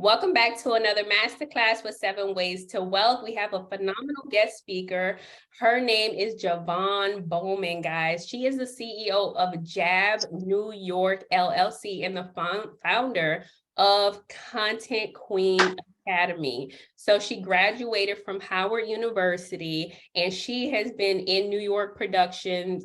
Welcome back to another masterclass with 7 Ways to Wealth. We have a phenomenal guest speaker. Her name is Jevonne Bowman, guys. She is the CEO of Jab New York LLC and the founder of Content Queen Academy. So she graduated from Howard University and she has been in New York productions,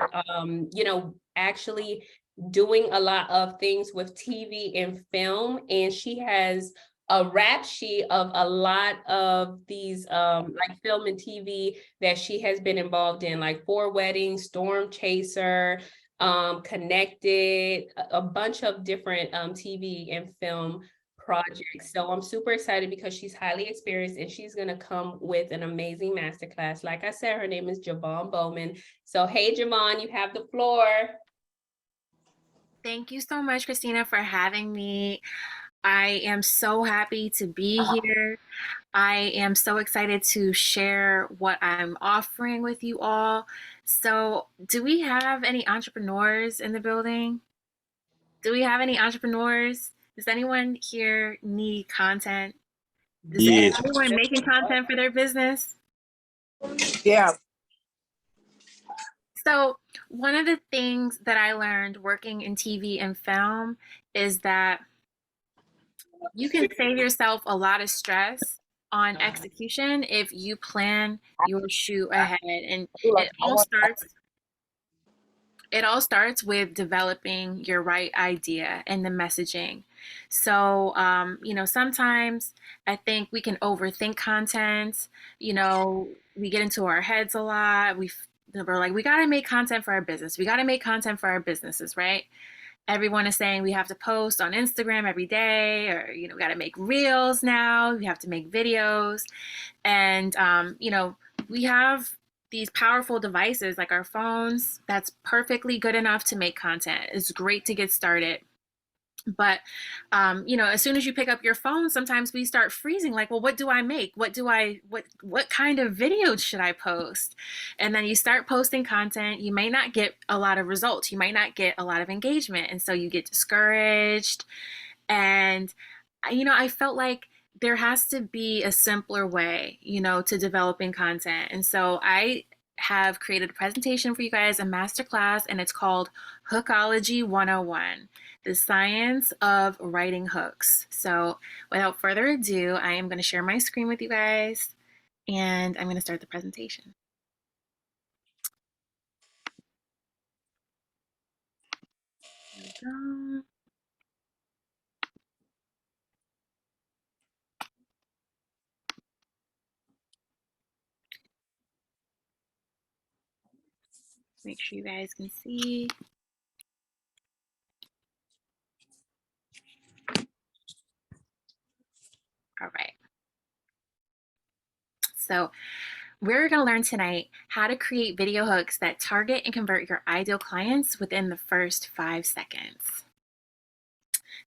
actually doing a lot of things with TV and film. And she has a rap sheet of a lot of these like film and TV that she has been involved in, like Four Weddings, Storm Chaser, Connected, a bunch of different TV and film projects. So I'm super excited because she's highly experienced and she's going to come with an amazing masterclass. Like I said, her name is Jevonne Bowman. So hey, Jevonne, you have the floor. Thank you so much, Christina, for having me. I am so happy to be here. I am so excited to share what I'm offering with you all. So, do we have any entrepreneurs in the building? Do we have any entrepreneurs? Does anyone here need content? Is Yeah. anyone making content for their business? Yeah. So, one of the things that I learned working in TV and film is that you can save yourself a lot of stress on execution if you plan your shoot ahead. And it all starts it all starts with developing your right idea and the messaging. So, sometimes I think we can overthink content. We get into our heads a lot. We're like, we got to make content for our business. We got to make content for our businesses, right? Everyone is saying we have to post on Instagram every day, or we got to make reels now. We have to make videos, and we have these powerful devices like our phones. That's perfectly good enough to make content. It's great to get started. But as soon as you pick up your phone, sometimes we start freezing, like, well, what do I make? What kind of video should I post? And then you start posting content. You may not get a lot of results. You might not get a lot of engagement. And so you get discouraged. And I felt like there has to be a simpler way, to developing content. And so I have created a presentation for you guys, a masterclass, and it's called Hookology 101, the science of writing hooks. So without further ado, I am going to share my screen with you guys, and I'm going to start the presentation. Here we go. Make sure you guys can see. All right. So we're going to learn tonight how to create video hooks that target and convert your ideal clients within the first 5 seconds.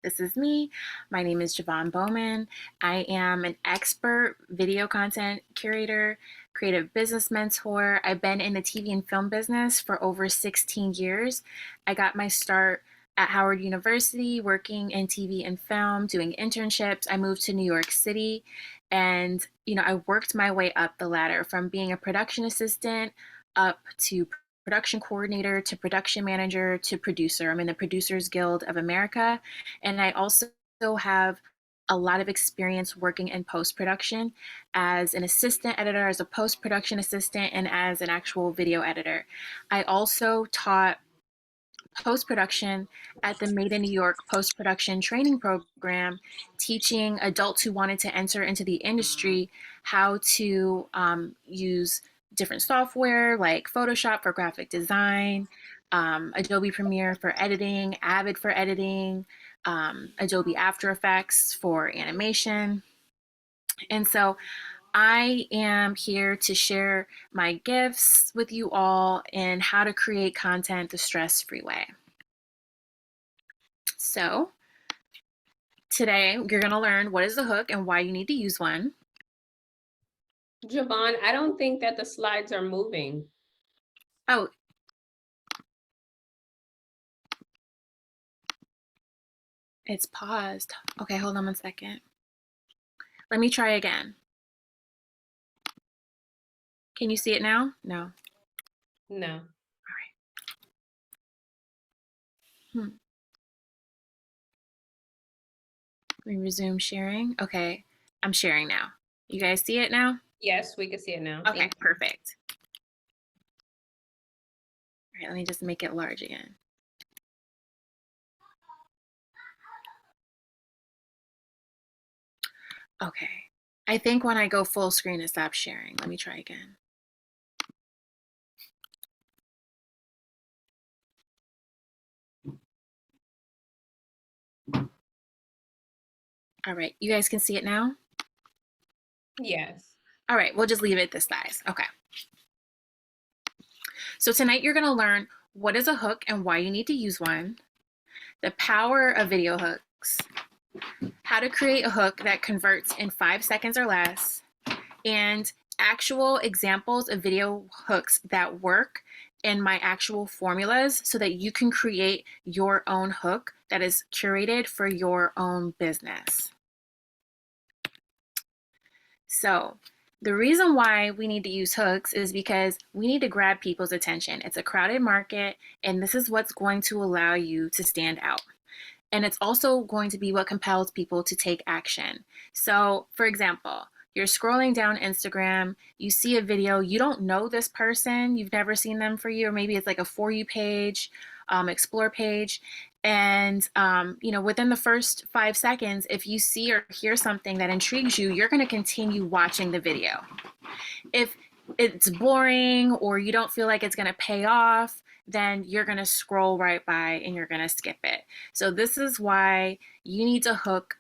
This is me. My name is Jevonne Bowman. I am an expert video content curator, creative business mentor. I've been in the TV and film business for over 16 years. I got my start at Howard University working in TV and film, doing internships. I moved to New York City and, I worked my way up the ladder from being a production assistant up to production coordinator to production manager to producer. I'm in the Producers Guild of America. And I also have a lot of experience working in post-production as an assistant editor, as a post-production assistant, and as an actual video editor. I also taught post-production at the Made in New York post-production training program, teaching adults who wanted to enter into the industry how to use different software like Photoshop for graphic design, Adobe Premiere for editing, Avid for editing, Adobe After Effects for animation. And so I am here to share my gifts with you all and how to create content the stress-free way. So today you're going to learn what is a hook and why you need to use one. Jevonne, I don't think that the slides are moving. Oh, it's paused. Okay, hold on one second. Let me try again. Can you see it now? No. No. All right. Let me resume sharing. Okay, I'm sharing now. You guys see it now? Yes, we can see it now. Okay, Thank you. perfect. All right, let me just make it large again. Okay, I think when I go full screen, it stops sharing. Let me try again. All right, you guys can see it now? Yes. All right, we'll just leave it this size. Okay. So tonight you're gonna learn what is a hook and why you need to use one, the power of video hooks, how to create a hook that converts in 5 seconds or less, and actual examples of video hooks that work and my actual formulas so that you can create your own hook that is curated for your own business. So the reason why we need to use hooks is because we need to grab people's attention. It's a crowded market, and this is what's going to allow you to stand out. And it's also going to be what compels people to take action. So, for example, you're scrolling down Instagram, you see a video, you don't know this person, you've never seen them for you, or maybe it's like a For You page, explore page. And, within the first 5 seconds, if you see or hear something that intrigues you, you're going to continue watching the video. If it's boring or you don't feel like it's going to pay off, then you're going to scroll right by and you're going to skip it. So this is why you need to hook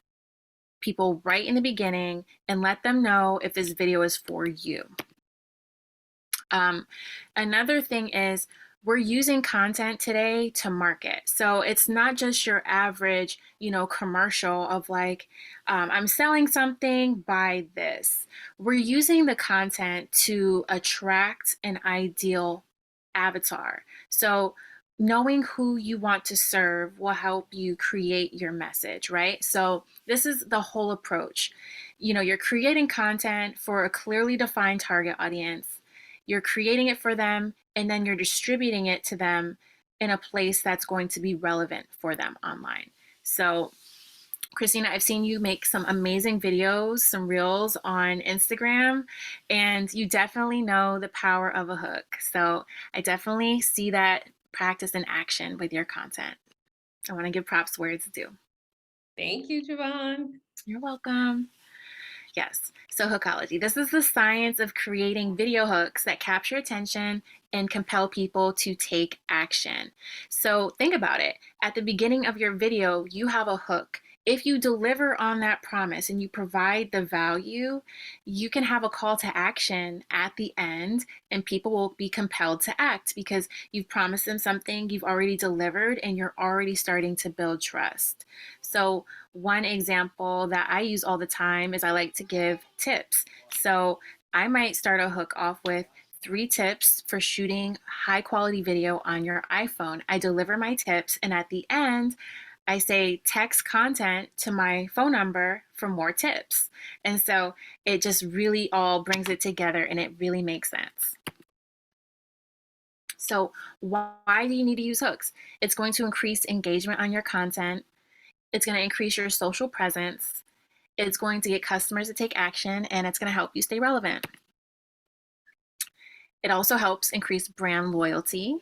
people right in the beginning and let them know if this video is for you. Another thing is we're using content today to market. So it's not just your average, commercial of like, I'm selling something, buy this. We're using the content to attract an ideal avatar. So knowing who you want to serve will help you create your message, right? So this is the whole approach. You're creating content for a clearly defined target audience. You're creating it for them, and then you're distributing it to them in a place that's going to be relevant for them online. So Christina, I've seen you make some amazing videos, some reels on Instagram, and you definitely know the power of a hook. So I definitely see that practice in action with your content. I want to give props where it's due. Thank you, Jevonne. You're welcome. Yes, so hookology. This is the science of creating video hooks that capture attention and compel people to take action. So think about it. At the beginning of your video, you have a hook. If you deliver on that promise and you provide the value, you can have a call to action at the end and people will be compelled to act because you've promised them something, you've already delivered, and you're already starting to build trust. So one example that I use all the time is I like to give tips. So I might start a hook off with 3 tips for shooting high quality video on your iPhone. I deliver my tips, and at the end, I say text content to my phone number for more tips. And so it just really all brings it together and it really makes sense. So why do you need to use hooks? It's going to increase engagement on your content. It's going to increase your social presence. It's going to get customers to take action, and it's going to help you stay relevant. It also helps increase brand loyalty,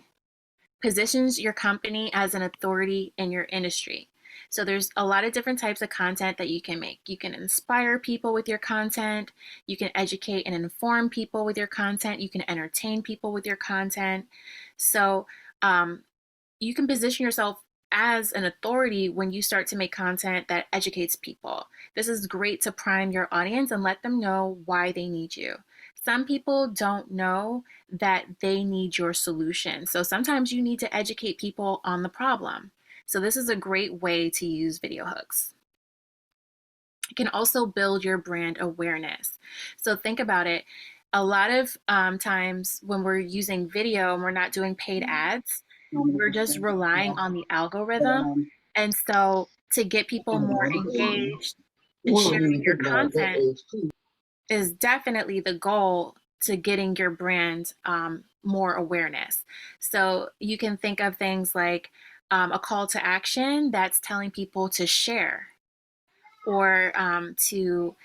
positions your company as an authority in your industry. So there's a lot of different types of content that you can make. You can inspire people with your content. You can educate and inform people with your content. You can entertain people with your content. So you can position yourself as an authority when you start to make content that educates people. This is great to prime your audience and let them know why they need you. Some people don't know that they need your solution. So sometimes you need to educate people on the problem. So this is a great way to use video hooks. It can also build your brand awareness. So think about it. A lot of times when we're using video and we're not doing paid ads, we're just relying on the algorithm. And so to get people more engaged, and sharing your content is definitely the goal to getting your brand more awareness. So you can think of things like a call to action that's telling people to share, or to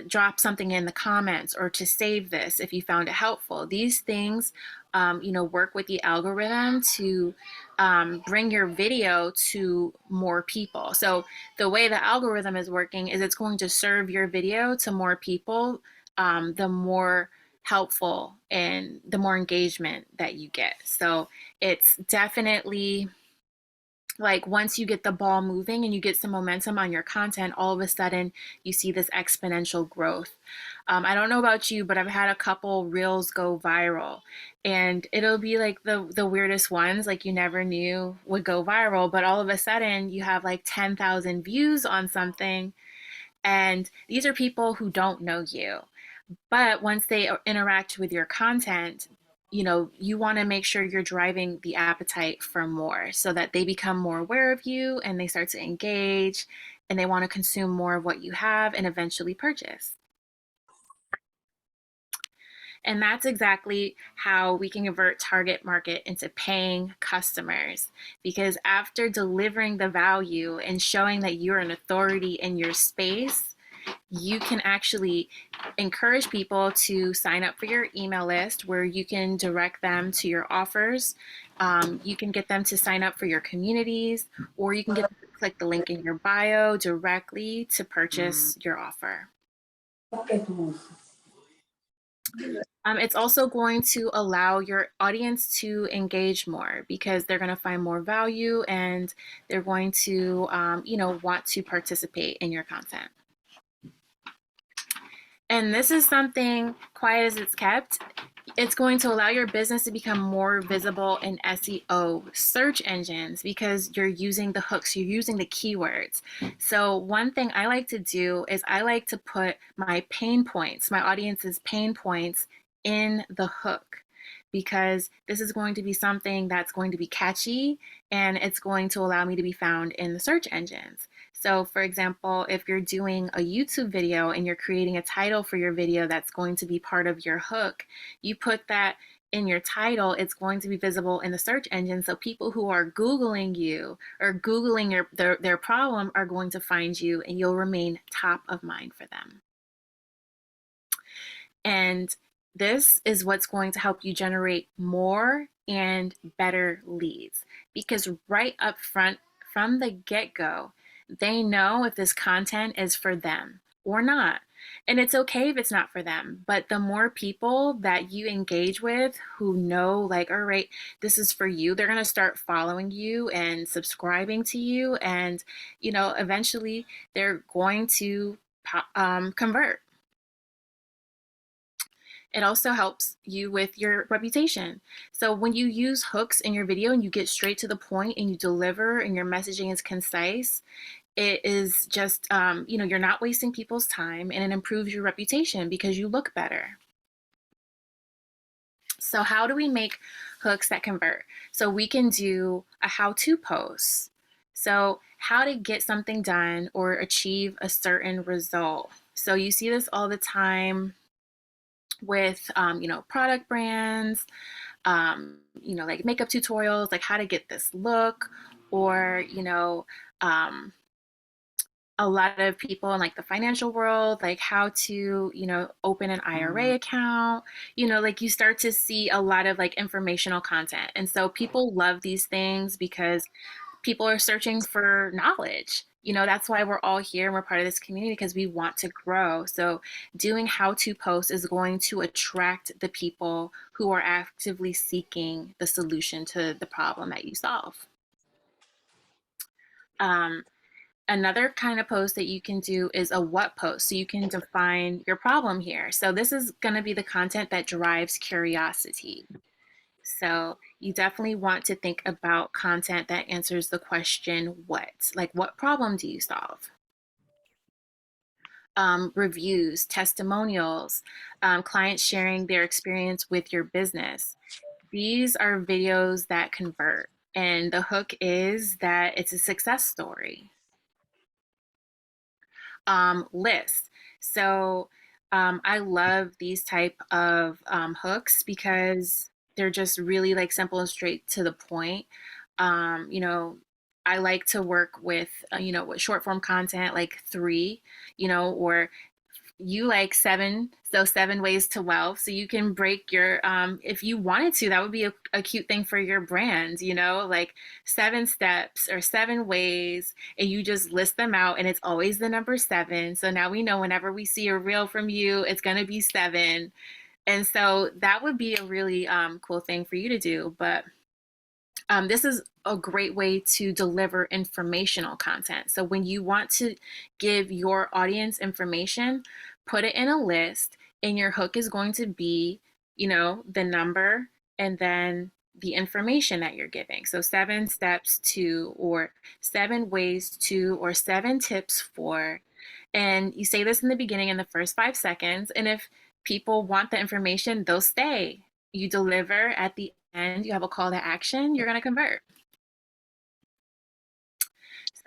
drop something in the comments, or to save this if you found it helpful. These things, work with the algorithm to bring your video to more people. So the way the algorithm is working is it's going to serve your video to more people, the more helpful and the more engagement that you get. So it's definitely like once you get the ball moving and you get some momentum on your content, all of a sudden you see this exponential growth. I don't know about you, but I've had a couple reels go viral, and it'll be like the weirdest ones, like you never knew would go viral, but all of a sudden you have like 10,000 views on something, and these are people who don't know you. But once they interact with your content, you want to make sure you're driving the appetite for more so that they become more aware of you and they start to engage and they want to consume more of what you have and eventually purchase. And that's exactly how we can convert target market into paying customers. Because after delivering the value and showing that you're an authority in your space, you can actually encourage people to sign up for your email list, where you can direct them to your offers. You can get them to sign up for your communities, or you can get them to click the link in your bio directly to purchase your offer. It's also going to allow your audience to engage more because they're going to find more value and they're going to, want to participate in your content. And this is something, quiet as it's kept, it's going to allow your business to become more visible in SEO search engines because you're using the hooks, you're using the keywords. So one thing I like to do is I like to put my pain points, my audience's pain points, in the hook, because this is going to be something that's going to be catchy and it's going to allow me to be found in the search engines. So for example, if you're doing a YouTube video and you're creating a title for your video that's going to be part of your hook, you put that in your title, it's going to be visible in the search engine. So people who are Googling you or Googling their problem are going to find you and you'll remain top of mind for them. And this is what's going to help you generate more and better leads, because right up front from the get-go, they know if this content is for them or not. And it's okay if it's not for them, but the more people that you engage with who know, like, all right, this is for you, they're going to start following you and subscribing to you. And, eventually they're going to convert. It also helps you with your reputation. So when you use hooks in your video and you get straight to the point and you deliver and your messaging is concise, it is just, you're not wasting people's time, and it improves your reputation because you look better. So how do we make hooks that convert? So we can do a how-to post. So how to get something done or achieve a certain result. So you see this all the time with, product brands, like makeup tutorials, like how to get this look, or, a lot of people in like the financial world, like how to, open an IRA account, like you start to see a lot of like informational content. And so people love these things because people are searching for knowledge. That's why we're all here and we're part of this community, because we want to grow. So doing how-to posts is going to attract the people who are actively seeking the solution to the problem that you solve. Another kind of post that you can do is a what post. So you can define your problem here. So this is going to be the content that drives curiosity. So you definitely want to think about content that answers the question, what? Like, what problem do you solve? Reviews, testimonials, clients sharing their experience with your business. These are videos that convert. And the hook is that it's a success story. lists. So I love these type of hooks because they're just really like simple and straight to the point. You know, I like to work with, with short form content like 3, or you like 7, so 7 ways to wealth. So you can break your, if you wanted to, that would be a cute thing for your brand, like 7 steps or 7 ways, and you just list them out, and it's always the number 7. So now we know whenever we see a reel from you, it's going to be 7. And so that would be a really cool thing for you to do. But this is a great way to deliver informational content. So when you want to give your audience information, put it in a list, and your hook is going to be, the number and then the information that you're giving. So 7 steps to, or 7 ways to, or 7 tips for. And you say this in the beginning in the first 5 seconds. And if people want the information, they'll stay. You deliver at the end, you have a call to action, you're going to convert.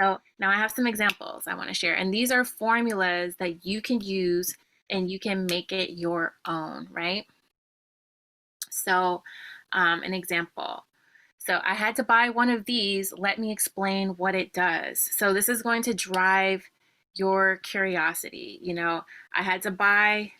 So now I have some examples I want to share. And these are formulas that you can use and you can make it your own, right? So an example. So I had to buy one of these. Let me explain what it does. So this is going to drive your curiosity. I had to buy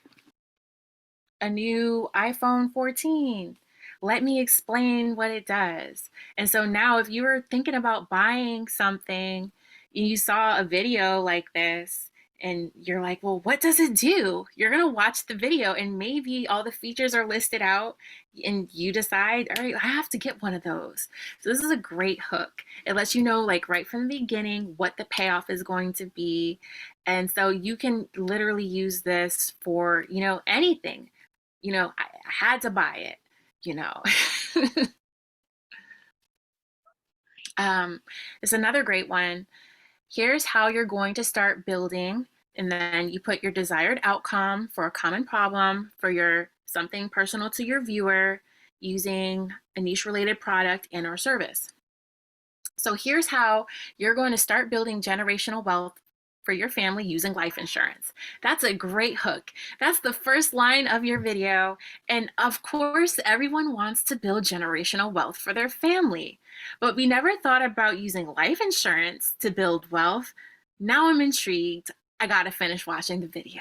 a new iPhone 14. Let me explain what it does. And so now, if you were thinking about buying something, you saw a video like this, and you're like, well, what does it do? You're going to watch the video, and maybe all the features are listed out, and you decide, all right, I have to get one of those. So this is a great hook. It lets you know, like right from the beginning, what the payoff is going to be. And so you can literally use this for, anything. I had to buy it, It's another great one. Here's how you're going to start building. And then you put your desired outcome for a common problem for your something personal to your viewer using a niche related product and or service. So here's how you're going to start building generational wealth for your family using life insurance. That's a great hook. That's the first line of your video. And of course, everyone wants to build generational wealth for their family. But we never thought about using life insurance to build wealth. Now I'm intrigued. I gotta finish watching the video.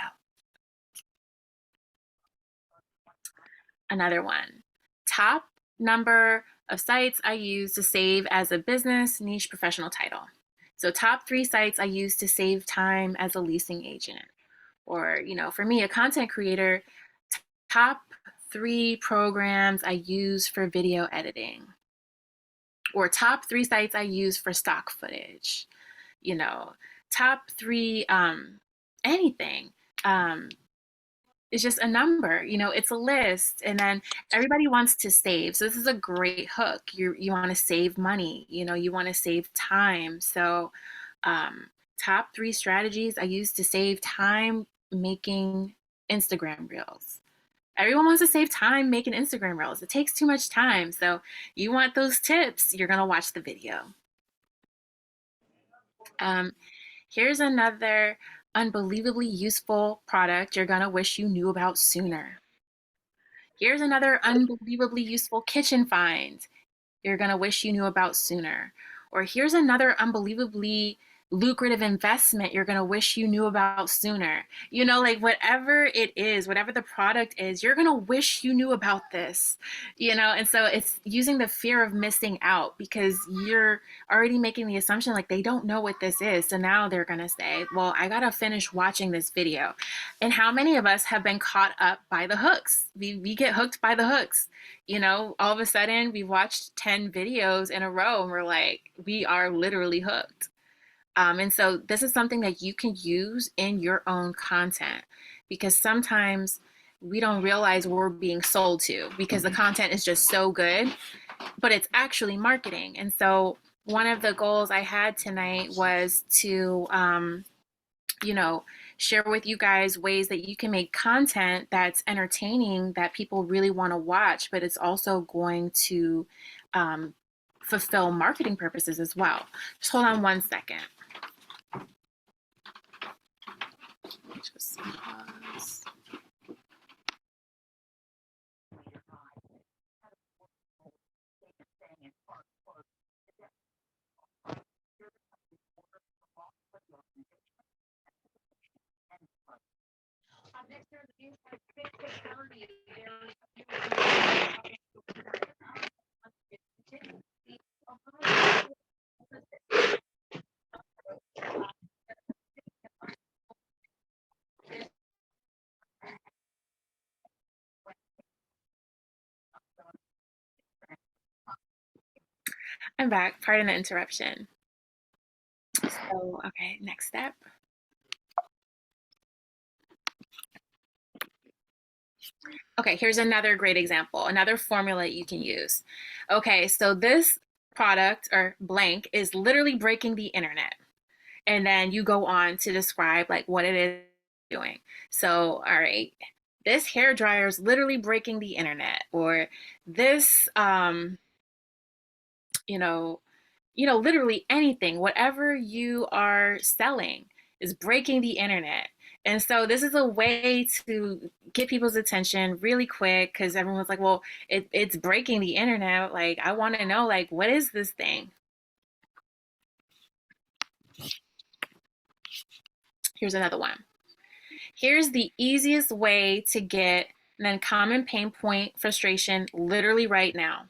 Another one. Top number of sites I use to save as a business niche professional title. So top 3 sites I use to save time as a leasing agent. Or, for me, a content creator, top 3 programs I use for video editing. Or top 3 sites I use for stock footage. Top 3 anything. It's just a number, it's a list, and then everybody wants to save. So this is a great hook. You want to save money, you want to save time. So top 3 strategies I use to save time making Instagram reels. Everyone wants to save time making Instagram reels. It takes too much time. So you want those tips, you're going to watch the video. Here's another unbelievably useful product you're gonna wish you knew about sooner. Here's another unbelievably useful kitchen find you're gonna wish you knew about sooner. Or here's another unbelievably lucrative investment you're gonna wish you knew about sooner. Like whatever it is, whatever the product is, you're gonna wish you knew about this, and so it's using the fear of missing out because you're already making the assumption like they don't know what this is. So now they're gonna say, well, I gotta finish watching this video. And how many of us have been caught up by the hooks? We get hooked by the hooks. All of a sudden we watched 10 videos in a row and we're like, we are literally hooked. And so this is something that you can use in your own content because sometimes we don't realize we're being sold to because the content is just so good, but it's actually marketing. And so one of the goals I had tonight was to, share with you guys ways that you can make content that's entertaining that people really want to watch, but it's also going to fulfill marketing purposes as well. Just hold on one second. Just pause. I'm back. Pardon the interruption. So, okay, next step. Okay, here's another great example, another formula you can use. Okay, so this product or blank is literally breaking the internet. And then you go on to describe like what it is doing. So, all right, this hair dryer is literally breaking the internet, or this, you know, literally anything, whatever you are selling is breaking the internet. And so this is a way to get people's attention really quick because everyone's like, well, it's breaking the internet. Like, I want to know, like, what is this thing? Here's another one. Here's the easiest way to get an uncommon pain point frustration literally right now.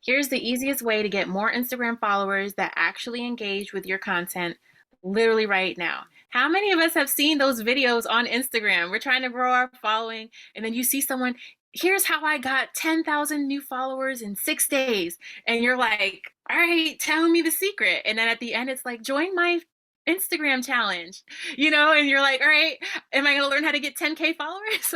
Here's the easiest way to get more Instagram followers that actually engage with your content literally right now. How many of us have seen those videos on Instagram? We're trying to grow our following, and then you see someone, here's how I got 10,000 new followers in 6 days. And you're like, all right, tell me the secret. And then at the end, it's like, join my Instagram challenge, and you're like, all right, am I going to learn how to get 10K followers?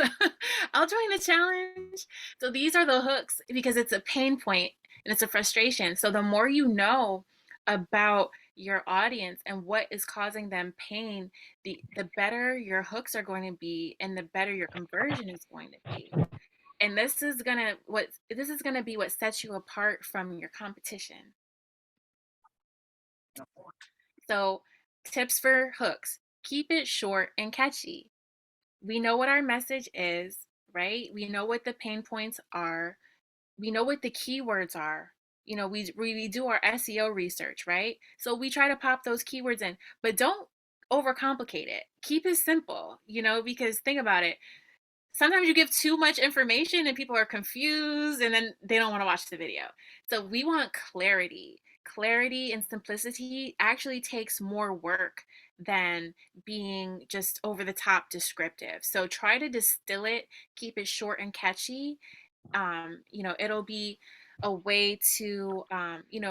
I'll join the challenge. So these are the hooks because it's a pain point and it's a frustration. So the more you know about your audience and what is causing them pain, the better your hooks are going to be and the better your conversion is going to be. And this is going to be what sets you apart from your competition. So, tips for hooks. Keep it short and catchy. We know what our message is, right? We know what the pain points are. We know what the keywords are. We do our SEO research, right? So we try to pop those keywords in, but don't overcomplicate it. Keep it simple, because think about it. Sometimes you give too much information and people are confused and then they don't want to watch the video. So we want clarity. Clarity and simplicity actually takes more work than being just over the top descriptive. So try to distill it, keep it short and catchy. It'll be a way to,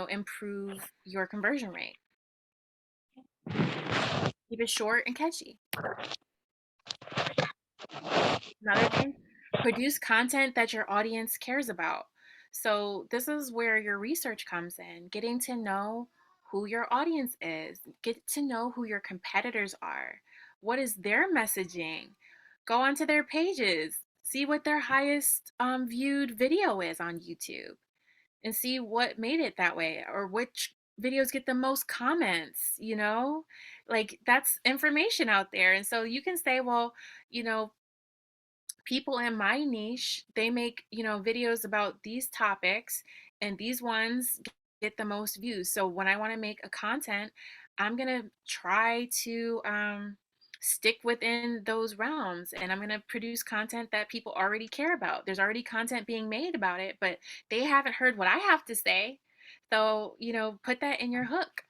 improve your conversion rate. Keep it short and catchy. Another thing, produce content that your audience cares about. So this is where your research comes in, getting to know who your audience is, get to know who your competitors are. What is their messaging? Go onto their pages, see what their highest viewed video is on YouTube, and see what made it that way, or which videos get the most comments. Like, that's information out there. And so you can say, well, people in my niche, they make, videos about these topics, and these ones get the most views. So when I want to make a content, I'm going to try to stick within those realms, and I'm going to produce content that people already care about. There's already content being made about it, but they haven't heard what I have to say. So, put that in your hook.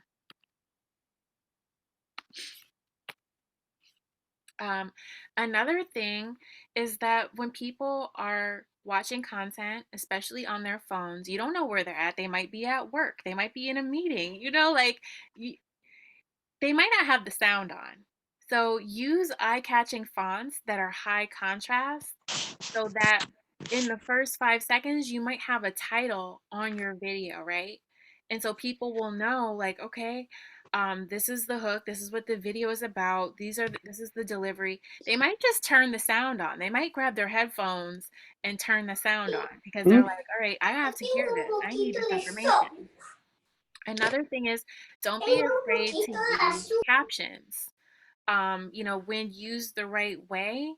Another thing is that when people are watching content, especially on their phones, you don't know where they're at. They might be at work, they might be in a meeting, they might not have the sound on. So use eye-catching fonts that are high contrast so that in the first 5 seconds, you might have a title on your video, right? And so people will know, like, okay, this is the hook. This is what the video is about. This is the delivery. They might just turn the sound on. They might grab their headphones and turn the sound on because they're like, all right, I have to hear this. I need this information. Another thing is, don't be afraid to use captions. when used the right way,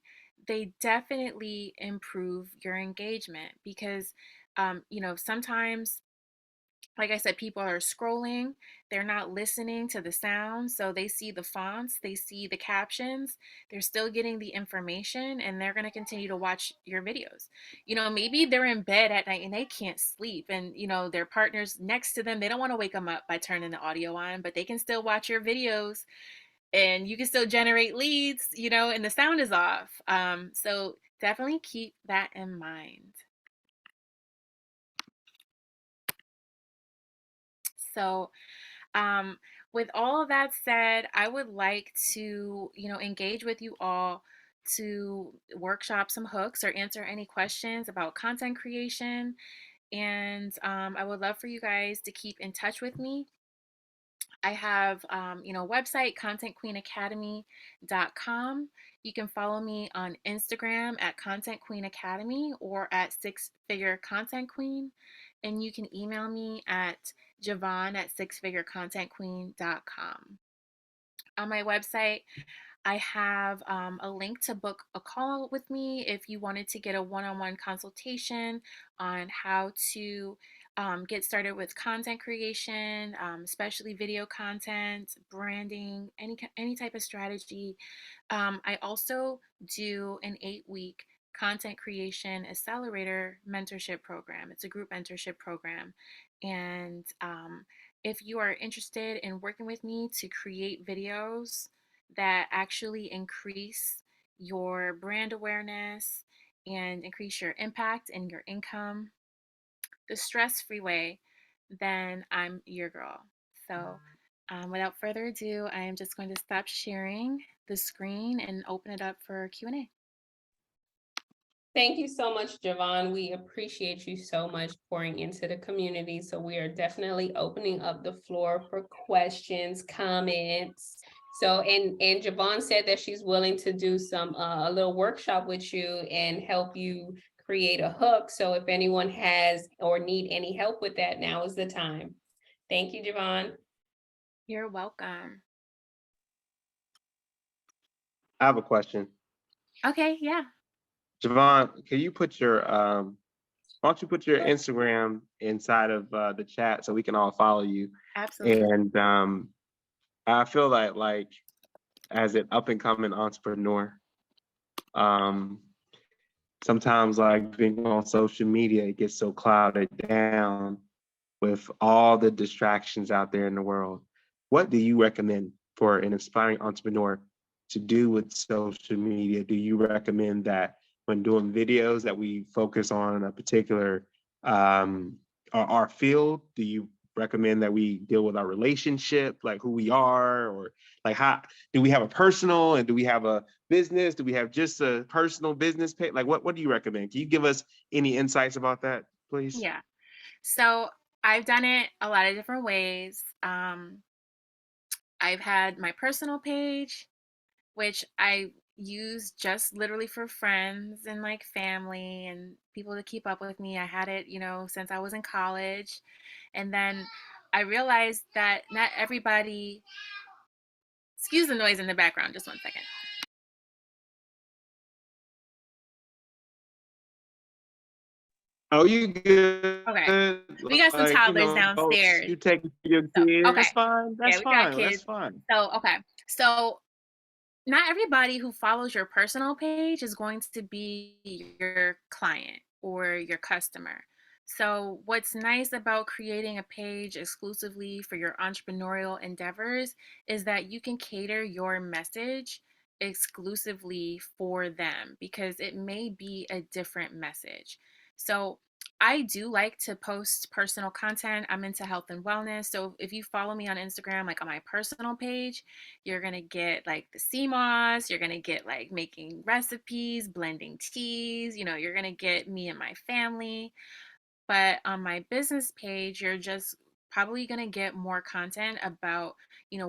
they definitely improve your engagement because, sometimes, like I said, people are scrolling, they're not listening to the sound. So they see the fonts, they see the captions, they're still getting the information, and they're going to continue to watch your videos. Maybe they're in bed at night and they can't sleep, and, their partner's next to them. They don't want to wake them up by turning the audio on, but they can still watch your videos and you can still generate leads, and the sound is off. So definitely keep that in mind. So, um, with all of that said, I would like to, engage with you all to workshop some hooks or answer any questions about content creation. And I would love for you guys to keep in touch with me. I have, website, contentqueenacademy.com. You can follow me on Instagram at Content Queen Academy or at Six Figure Content Queen. And you can email me at Jevonne at sixfigurecontentqueen.com. On my website, I have a link to book a call with me if you wanted to get a one-on-one consultation on how to get started with content creation, especially video content, branding, any type of strategy. I also do an 8-week content creation accelerator mentorship program. It's a group mentorship program, and if you are interested in working with me to create videos that actually increase your brand awareness and increase your impact and your income the stress free way, then I'm your girl. So, without further ado, I am just going to stop sharing the screen and open it up for Q&A. Thank you so much, Jevonne. We appreciate you so much pouring into the community. So we are definitely opening up the floor for questions, comments. So, and Jevonne said that she's willing to do some a little workshop with you and help you create a hook. So if anyone has or need any help with that, now is the time. Thank you, Jevonne. You're welcome. I have a question. Okay, yeah. Jevonne, can you put your why don't you put your Instagram inside of the chat so we can all follow you? Absolutely. And I feel like as an up and coming entrepreneur, um, sometimes like being on social media, it gets so clouded down with all the distractions out there in the world. What do you recommend for an aspiring entrepreneur to do with social media? Do you recommend that when doing videos that we focus on a particular our field? Do you recommend that we deal with our relationship, like who we are, or like how do we have a personal and do we have a business? Do we have just a personal business page? Like what do you recommend? Can you give us any insights about that, please? Yeah. So I've done it a lot of different ways. I've had my personal page, which I use just literally for friends and like family and people to keep up with me. I had it, since I was in college. And then I realized that not everybody, excuse the noise in the background, just one second. Oh, you good? Okay. We got some toddlers downstairs. You take your kids. Okay. That's fine. Yeah, That's we got fine. kids. That's fine. So, okay. So not everybody who follows your personal page is going to be your client or your customer. So, what's nice about creating a page exclusively for your entrepreneurial endeavors is that you can cater your message exclusively for them because it may be a different message. So, I do like to post personal content. I'm into health and wellness. So, if you follow me on Instagram, like on my personal page, you're going to get like the sea moss, you're going to get like making recipes, blending teas, you're going to get me and my family. But on my business page, you're just probably going to get more content about,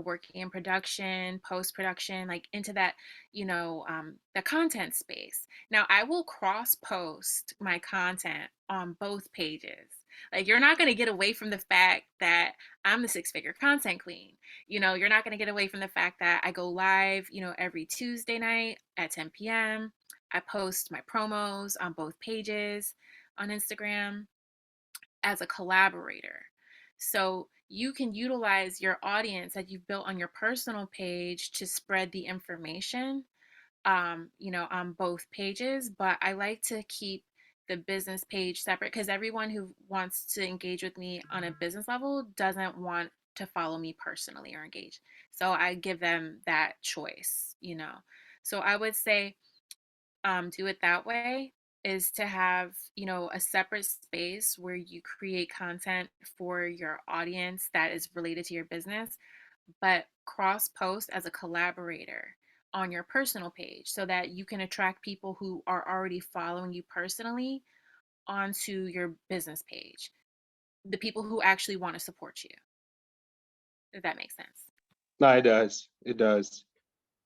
working in production, post production, like into that, the content space. Now, I will cross post my content on both pages. Like, you're not going to get away from the fact that I'm the six-figure content queen. You're not going to get away from the fact that I go live, every Tuesday night at 10 p.m. I post my promos on both pages on Instagram as a collaborator. So you can utilize your audience that you've built on your personal page to spread the information, on both pages. But I like to keep the business page separate because everyone who wants to engage with me on a business level doesn't want to follow me personally or engage. So I give them that choice. So I would say do it that way, is to have a separate space where you create content for your audience that is related to your business, but cross post as a collaborator on your personal page so that you can attract people who are already following you personally onto your business page, the people who actually want to support you, if that makes sense. No, it does. It does.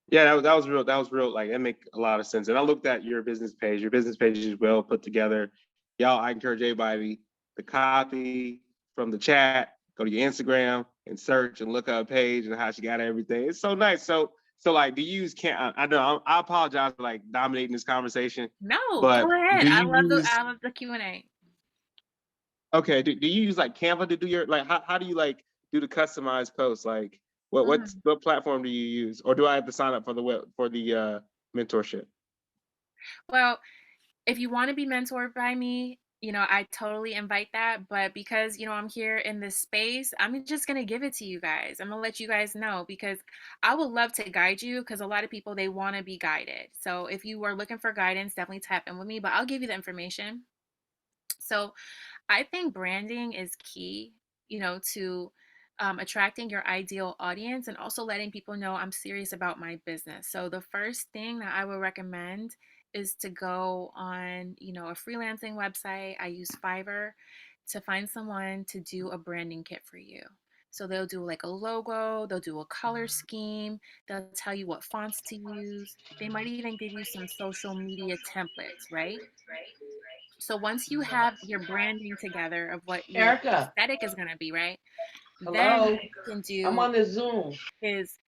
Yeah, that was real. That was real. Like, it make a lot of sense. And I looked at your business page. Your business page is well put together. Y'all, I encourage everybody to copy from the chat, go to your Instagram and search and look up a page and how she got everything. It's so nice. So like, do you use I know I apologize for like dominating this conversation. No, But go ahead. do I you love use the Q&A. okay? Do you use like Canva to do your like how do you like do the customized posts? Like what platform do you use, or do I have to sign up for the mentorship? Well, if you want to be mentored by me, I totally invite that. But because, I'm here in this space, I'm just going to give it to you guys. I'm going to let you guys know because I would love to guide you because a lot of people, they want to be guided. So if you are looking for guidance, definitely tap in with me, but I'll give you the information. So I think branding is key, to attracting your ideal audience and also letting people know I'm serious about my business. So the first thing that I would recommend is to go on, a freelancing website. I use Fiverr to find someone to do a branding kit for you. So they'll do like a logo, they'll do a color scheme, they'll tell you what fonts to use. They might even give you some social media templates, right? So once you have your branding together of what your Erica, aesthetic is going to be, right? Then hello. what you can I'm do on the Zoom. is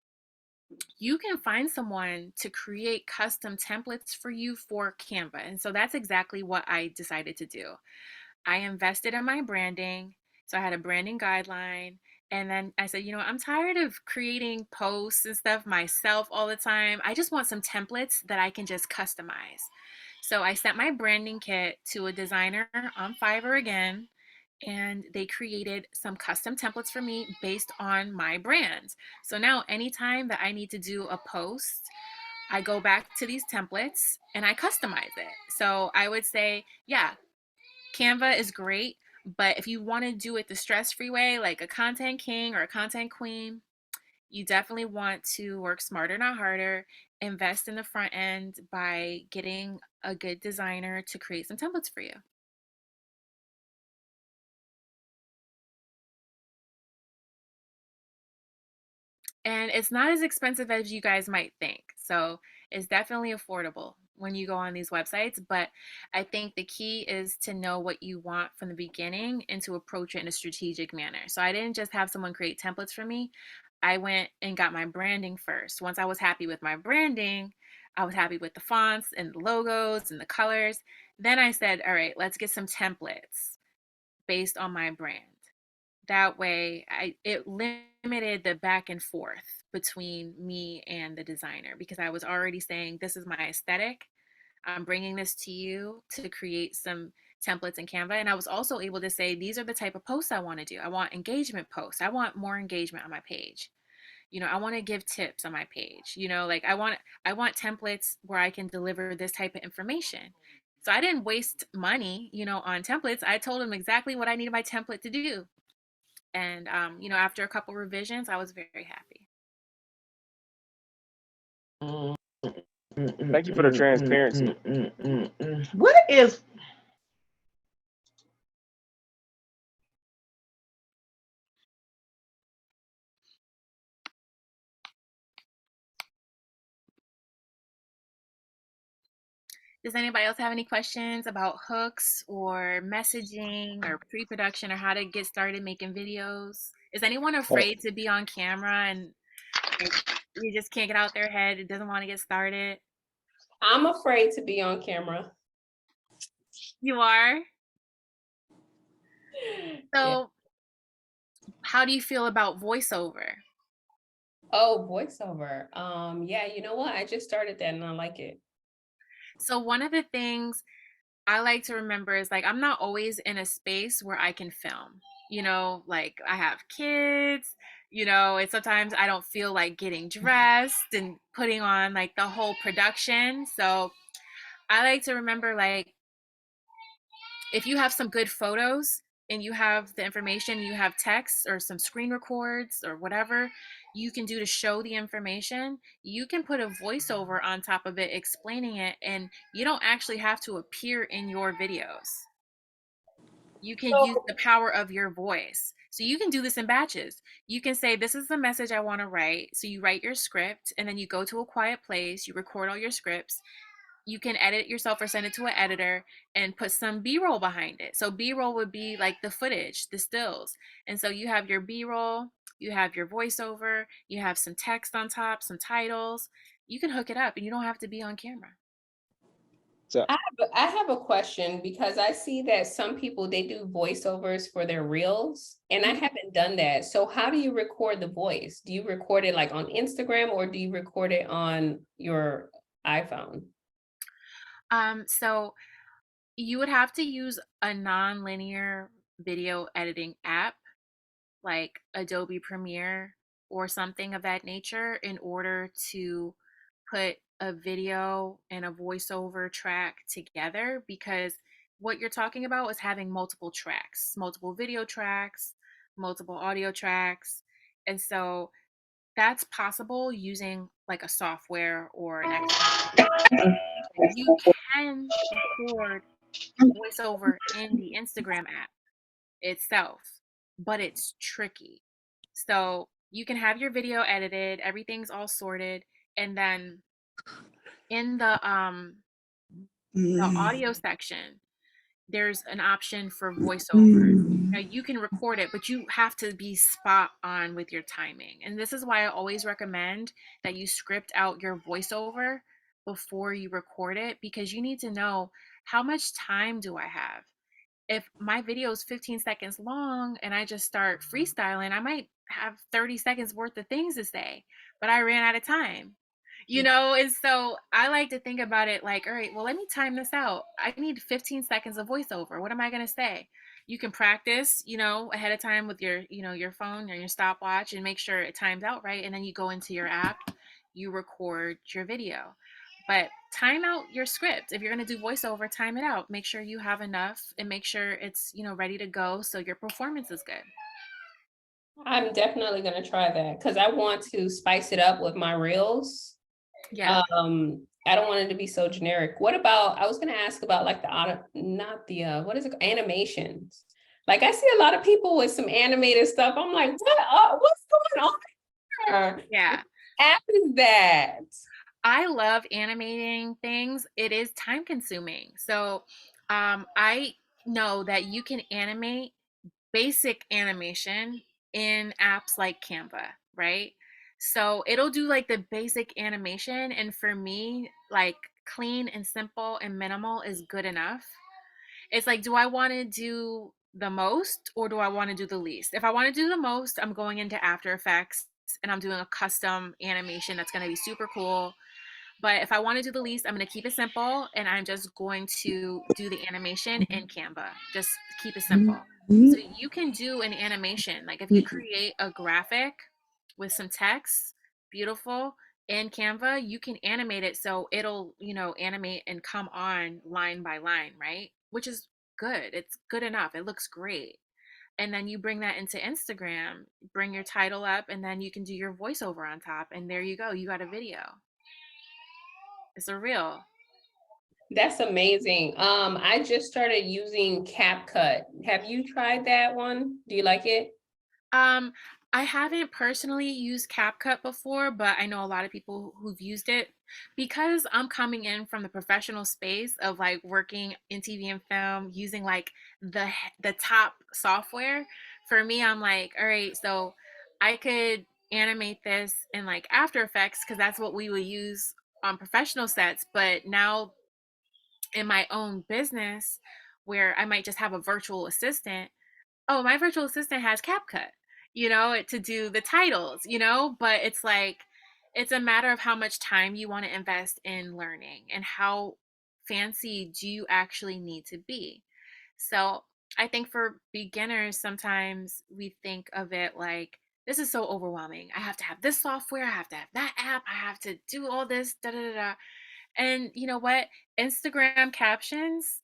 you can find someone to create custom templates for you for Canva. And so that's exactly what I decided to do. I invested in my branding. So I had a branding guideline. And then I said, I'm tired of creating posts and stuff myself all the time. I just want some templates that I can just customize. So I sent my branding kit to a designer on Fiverr again, and they created some custom templates for me based on my brand. So now anytime that I need to do a post, I go back to these templates and I customize it. So I would say, yeah, Canva is great, but if you want to do it the stress-free way, like a content king or a content queen, you definitely want to work smarter, not harder. Invest in the front end by getting a good designer to create some templates for you. And it's not as expensive as you guys might think. So it's definitely affordable when you go on these websites. But I think the key is to know what you want from the beginning and to approach it in a strategic manner. So I didn't just have someone create templates for me. I went and got my branding first. Once I was happy with my branding, I was happy with the fonts and the logos and the colors. Then I said, all right, let's get some templates based on my brand. That way, it limited the back and forth between me and the designer because I was already saying, this is my aesthetic. I'm bringing this to you to create some templates in Canva. And I was also able to say, these are the type of posts I want to do. I want engagement posts. I want more engagement on my page. I want to give tips on my page. Like I want templates where I can deliver this type of information. So I didn't waste money, on templates. I told them exactly what I needed my template to do. And after a couple revisions, I was very happy. Thank you for the transparency. What is Does anybody else have any questions about hooks or messaging or pre-production or how to get started making videos? Is anyone afraid to be on camera and like, you just can't get out their head? It doesn't want to get started. I'm afraid to be on camera. You are? Yeah. So how do you feel about voiceover? Oh, voiceover. Yeah, you know what? I just started that and I like it. So one of the things I like to remember is like I'm not always in a space where I can film. You know, like I have kids, you know, and sometimes I don't feel like getting dressed and putting on like the whole production. So I like to remember like if you have some good photos and you have the information, you have text or some screen records or whatever you can do to show the information, you can put a voiceover on top of it explaining it, and you don't actually have to appear in your videos. You can use the power of your voice. So you can do this in batches. You can say, this is the message I want to write. So you write your script and then you go to a quiet place, you record all your scripts. You can edit it yourself or send it to an editor and put some B-roll behind it. So B-roll would be like the footage, the stills. And so you have your B-roll, you have your voiceover, you have some text on top, some titles. You can hook it up and you don't have to be on camera. So I have a question because I see that some people, they do voiceovers for their reels and I haven't done that. So how do you record the voice? Do you record it like on Instagram or do you record it on your iPhone? So you would have to use a non-linear video editing app like Adobe Premiere or something of that nature in order to put a video and a voiceover track together, because what you're talking about is having multiple tracks, multiple video tracks, multiple audio tracks. And so that's possible using like a software or an external. You can record voiceover in the Instagram app itself, but it's tricky. So you can have your video edited, everything's all sorted, and then in the audio section, there's an option for voiceover. Now you can record it, but you have to be spot on with your timing. And this is why I always recommend that you script out your voiceover before you record it, because you need to know how much time do I have. If my video is 15 seconds long and I just start freestyling, I might have 30 seconds worth of things to say, but I ran out of time. You know, and so I like to think about it like, all right, well, let me time this out. I need 15 seconds of voiceover. What am I going to say? You can practice, you know, ahead of time with your, you know, your phone or your stopwatch and make sure it times out right. And then you go into your app, you record your video. But time out your script. If you're going to do voiceover, time it out. Make sure you have enough and make sure it's, you know, ready to go so your performance is good. I'm definitely going to try that because I want to spice it up with my reels. Yeah. I don't want it to be so generic. What about, I was going to ask about like what is it, animations. Like I see a lot of people with some animated stuff. I'm like, what's going on here? Yeah. What app is that? I love animating things. It is time consuming. So I know that you can animate basic animation in apps like Canva, right? So it'll do like the basic animation. And for me, like clean and simple and minimal is good enough. It's like, do I want to do the most or do I want to do the least? If I want to do the most, I'm going into After Effects and I'm doing a custom animation that's going to be super cool. But if I want to do the least, I'm going to keep it simple and I'm just going to do the animation in Canva. Just keep it simple. So you can do an animation. Like if you create a graphic with some text, beautiful, in Canva, you can animate it so it'll, you know, animate and come on line by line, right? Which is good. It's good enough. It looks great. And then you bring that into Instagram, bring your title up, and then you can do your voiceover on top. And there you go. You got a video. It's a reel. That's amazing. I just started using CapCut. Have you tried that one? Do you like it? I haven't personally used CapCut before, but I know a lot of people who've used it because I'm coming in from the professional space of like working in TV and film using like the top software. For me, I'm like, all right, so I could animate this in like After Effects because that's what we would use on professional sets, but now in my own business where I might just have a virtual assistant, oh, my virtual assistant has CapCut, to do the titles, but it's like, it's a matter of how much time you want to invest in learning and how fancy do you actually need to be. So I think for beginners, sometimes we think of it like, this is so overwhelming. I have to have this software, I have to have that app, I have to do all this, da da da. Da. And you know what? Instagram captions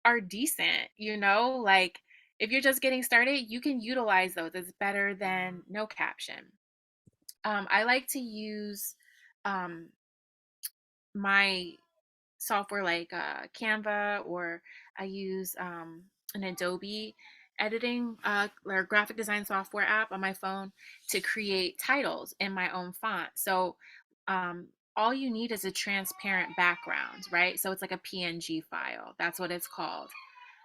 are decent, like if you're just getting started, you can utilize those. It's better than no caption. I like to use um, my software like Canva, or I use an Adobe editing or graphic design software app on my phone to create titles in my own font. So um, all you need is a transparent background, right? So it's like a PNG file. That's what it's called.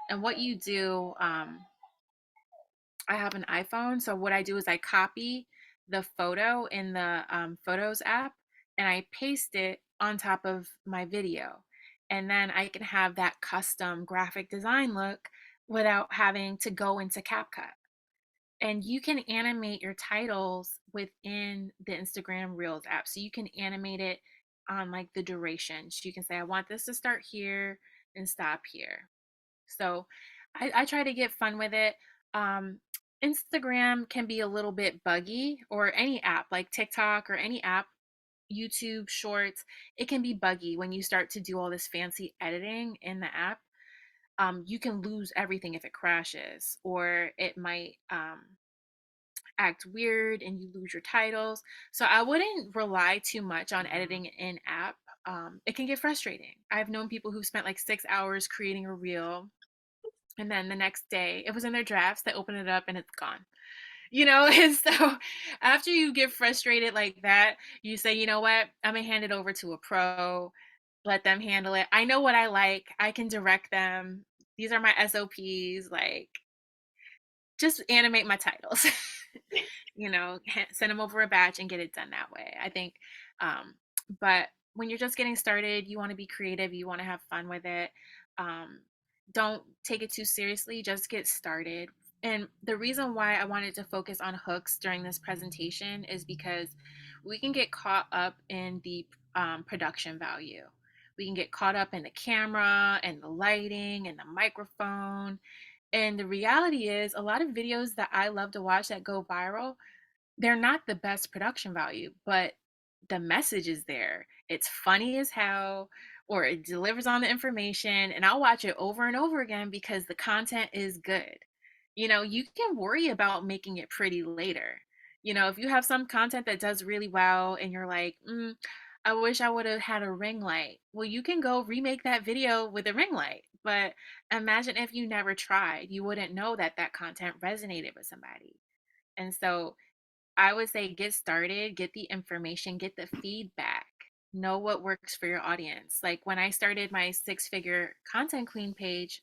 And what you do, I have an iPhone, so what I do is I copy the photo in the Photos app and I paste it on top of my video. And then I can have that custom graphic design look without having to go into CapCut. And you can animate your titles within the Instagram Reels app. So you can animate it on like the duration. So you can say, I want this to start here and stop here. So I try to get fun with it. Um, Instagram can be a little bit buggy, or any app like TikTok or any app, YouTube Shorts. It can be buggy when you start to do all this fancy editing in the app. You can lose everything if it crashes, or it might act weird and you lose your titles. So I wouldn't rely too much on editing in app. It can get frustrating. I've known people who spent like 6 hours creating a reel, and then the next day it was in their drafts, they open it up and it's gone. And so after you get frustrated like that, you say, you know what, I'm gonna hand it over to a pro, let them handle it. I know what I like, I can direct them. These are my SOPs, like just animate my titles. Send them over a batch and get it done that way, I think. But when you're just getting started, you want to be creative, you want to have fun with it. um, don't take it too seriously, just get started. And the reason why I wanted to focus on hooks during this presentation is because we can get caught up in the production value. We can get caught up in the camera and the lighting and the microphone. And the reality is, a lot of videos that I love to watch that go viral, they're not the best production value, but the message is there. It's funny as hell, or it delivers on the information, and I'll watch it over and over again because the content is good. You can worry about making it pretty later. If you have some content that does really well and you're like, I wish I would have had a ring light. Well, you can go remake that video with a ring light. But imagine if you never tried, you wouldn't know that that content resonated with somebody. And so I would say get started, get the information, get the feedback, know what works for your audience. Like when I started my 6-figure content queen page,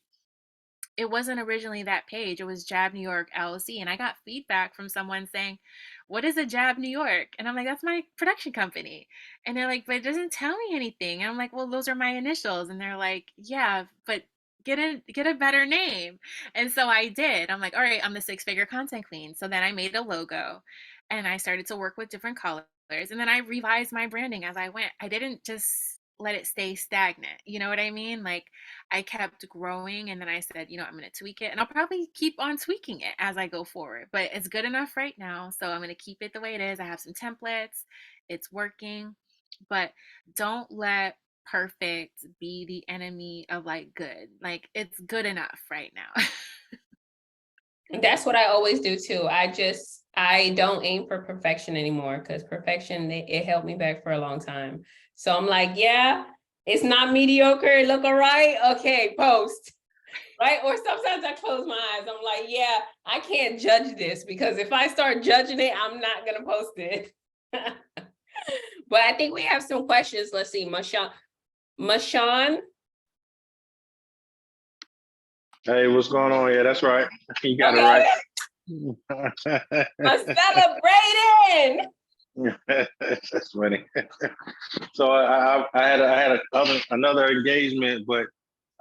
it wasn't originally that page. It was Jab New York LLC. And I got feedback from someone saying, what is a Jab New York? And I'm like, that's my production company. And they're like, but it doesn't tell me anything. And I'm like, well, those are my initials. And they're like, yeah, but get a better name. And so I did. I'm like, all right, I'm the 6-figure content queen. So then I made a logo and I started to work with different colors. And then I revised my branding as I went. I didn't just let it stay stagnant. You know what I mean? Like I kept growing, and then I said, I'm going to tweak it, and I'll probably keep on tweaking it as I go forward, but it's good enough right now. So I'm going to keep it the way it is. I have some templates. It's working, but don't let perfect be the enemy of like good. Like it's good enough right now. That's what I always do too. I don't aim for perfection anymore, because perfection, it held me back for a long time. So I'm like, yeah, it's not mediocre. It look all right. Okay, post. right? Or sometimes I close my eyes. I'm like, yeah, I can't judge this because if I start judging it, I'm not gonna post it. But I think we have some questions. Let's see, Mashawn. Hey, what's going on? Yeah, that's right. You got Okay, it right. I'm celebrating. That's funny. So I had another engagement, but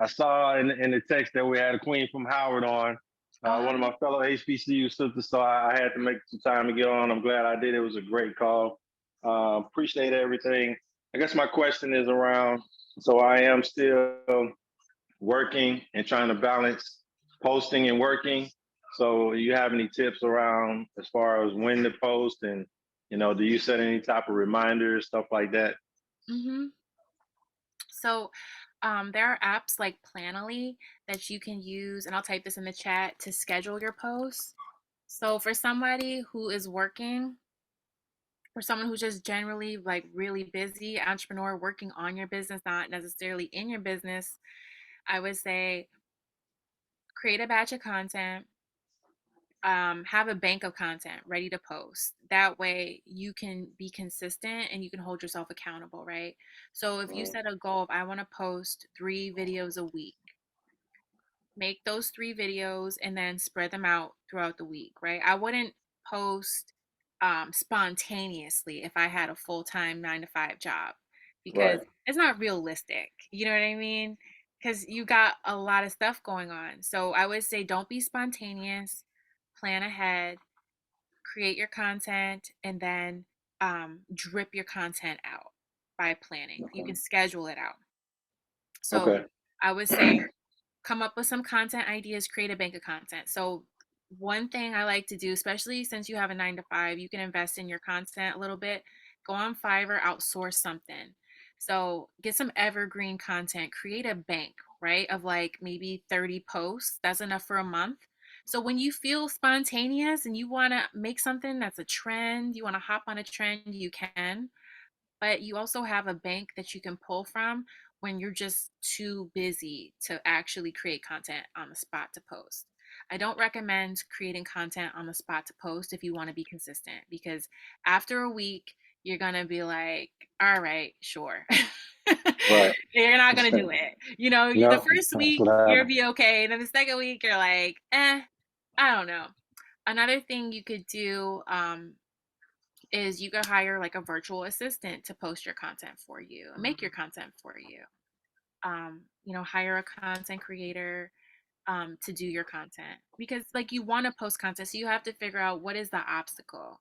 I saw in the text that we had a queen from Howard on. One of my fellow HBCU sisters, so I had to make some time to get on. I'm glad I did. It was a great call. Appreciate everything. I guess my question is around. So I am still working and trying to balance posting and working. So you have any tips around as far as when to post and, do you set any type of reminders, stuff like that? Mm-hmm. So there are apps like Planoly that you can use, and I'll type this in the chat to schedule your posts. So for somebody who is working, for someone who's just generally like really busy, entrepreneur working on your business, not necessarily in your business, I would say create a batch of content, have a bank of content ready to post. That way you can be consistent and you can hold yourself accountable, right? So if you set a goal of I want to post 3 videos a week, make those 3 videos and then spread them out throughout the week, right? I wouldn't post spontaneously if I had a full-time 9 to 5 job because Right. it's not realistic. You know what I mean? Because you got a lot of stuff going on. So I would say don't be spontaneous, plan ahead, create your content, and then drip your content out by planning. You can schedule it out. So Okay. I would say come up with some content ideas, create a bank of content. So one thing I like to do, especially since you have a 9 to 5, you can invest in your content a little bit. Go on Fiverr, outsource something. So get some evergreen content, create a bank, right? Of like maybe 30 posts. That's enough for a month. So when you feel spontaneous and you want to make something that's a trend, you want to hop on a trend, you can, but you also have a bank that you can pull from when you're just too busy to actually create content on the spot to post. I don't recommend creating content on the spot to post if you want to be consistent because after a week, you're going to be like, all right, sure. Right. You're not going to do it. The No, first that's week, what you'll happened. be okay. And then the second week, you're like, I don't know. Another thing you could do is you could hire like a virtual assistant to post your content for you, make your content for you. Hire a content creator to do your content because like you want to post content, so you have to figure out what is the obstacle.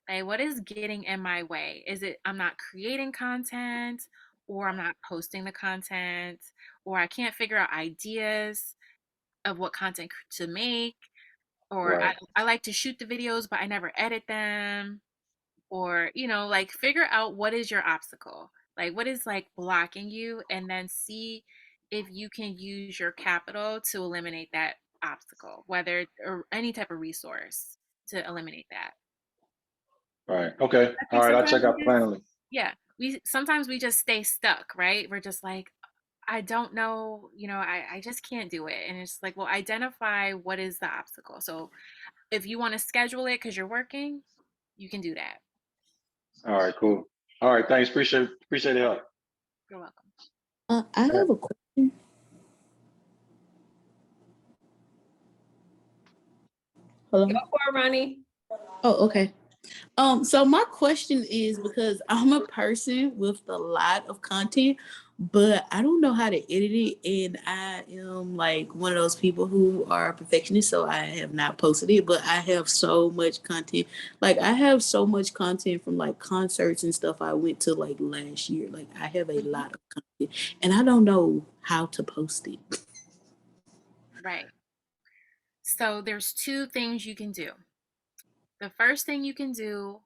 Like what is getting in my way? Is it I'm not creating content, or I'm not posting the content, or I can't figure out ideas of what content to make, or Right. I like to shoot the videos but I never edit them, or like figure out what is your obstacle, like what is like blocking you, and then see if you can use your capital to eliminate that obstacle, whether or any type of resource to eliminate that. Right. Okay. I All think right. I'll sometimes check out Planoly. yeah, we just stay stuck, right? We're just like, I don't know, I just can't do it. And it's like, well, identify what is the obstacle. So if you want to schedule it because you're working, you can do that. All right. Cool. All right. Thanks. Appreciate the help. You're welcome. I have a question. Hello. Go for it, Ronnie. Oh, okay. So my question is because I'm a person with a lot of content, but I don't know how to edit it, and I am like one of those people who are perfectionists, so I have not posted it. But I have so much content. Like I have so much content from like concerts and stuff I went to like last year. Like I have a lot of content, and I don't know how to post it. Right. So there's 2 things you can do. The first thing you can do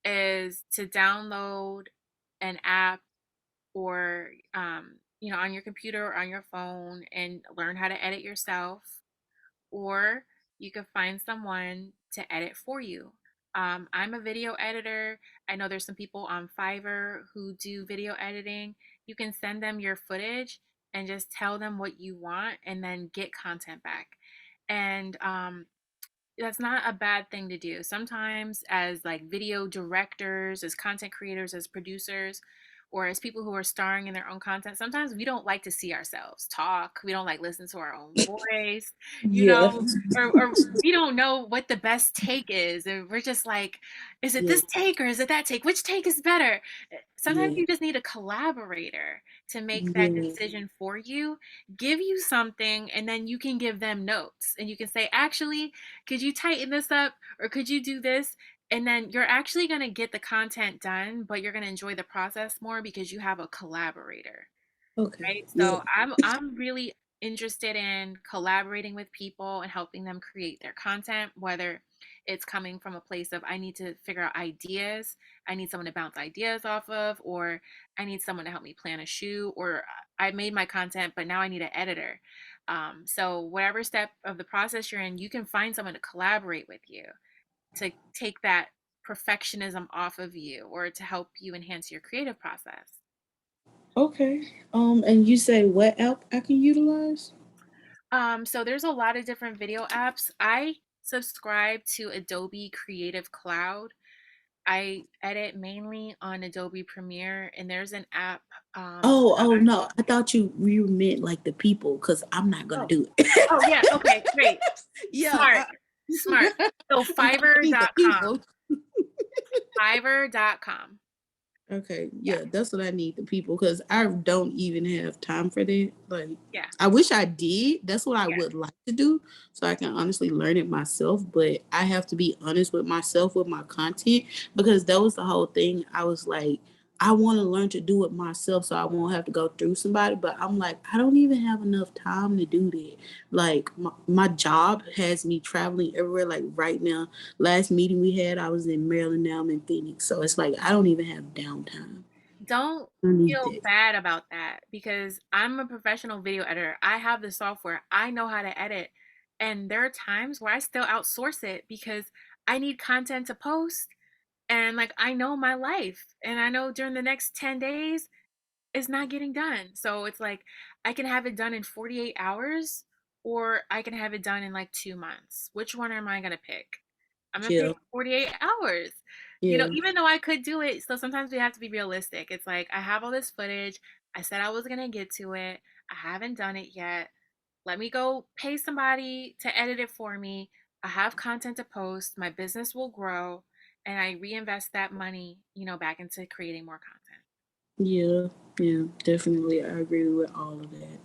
is to download an app, or on your computer or on your phone, and learn how to edit yourself, or you could find someone to edit for you. I'm a video editor. I know there's some people on Fiverr who do video editing. You can send them your footage and just tell them what you want and then get content back. And that's not a bad thing to do. Sometimes as like video directors, as content creators, as producers, or as people who are starring in their own content, sometimes we don't like to see ourselves talk. We don't like listen to our own voice, you Yeah. know, or we don't know what the best take is. And we're just like, is it Yeah. this take or is it that take? Which take is better? Sometimes Yeah. you just need a collaborator to make that Yeah. decision for you, give you something, and then you can give them notes and you can say, actually, could you tighten this up or could you do this? And then you're actually going to get the content done, but you're going to enjoy the process more because you have a collaborator, Okay. right? Yeah. So I'm really interested in collaborating with people and helping them create their content, whether it's coming from a place of I need to figure out ideas, I need someone to bounce ideas off of, or I need someone to help me plan a shoot, or I made my content, but now I need an editor. So whatever step of the process you're in, you can find someone to collaborate with you to take that perfectionism off of you or to help you enhance your creative process. Okay. And you say what app I can utilize? So there's a lot of different video apps. I subscribe to Adobe Creative Cloud. I edit mainly on Adobe Premiere, and there's an app. Oh no, I thought you meant like the people, because I'm not gonna Oh, do it. oh yeah, okay, great. Yeah. Smart, smart. So I need the Fiverr.com. people. Fiverr.com. Okay, Yeah, yeah, that's what I need, the people, because I don't even have time for that. Like, yeah, I wish I did. That's what I yeah. would like to do, so I can honestly learn it myself. But I have to be honest with myself with my content, because that was the whole thing. I was like, I want to learn to do it myself, so I won't have to go through somebody. But I'm like, I don't even have enough time to do that. Like, my job has me traveling everywhere. Like right now, last meeting we had, I was in Maryland. Now I'm in Phoenix. So it's like I don't even have downtime. Don't I need feel that. bad about that because I'm a professional video editor. I have the software. I know how to edit. And there are times where I still outsource it because I need content to post. And like I know my life. And I know during the next 10 days it's not getting done. So it's like I can have it done in 48 hours or I can have it done in like 2 months. Which one am I gonna pick? I'm gonna Yeah, pick 48 hours. You know, yeah, even though I could do it, so sometimes we have to be realistic. It's like I have all this footage. I said I was gonna get to it. I haven't done it yet. Let me go pay somebody to edit it for me. I have content to post. My business will grow, and I reinvest that money, back into creating more content. yeah, yeah. Definitely, I agree with all of that.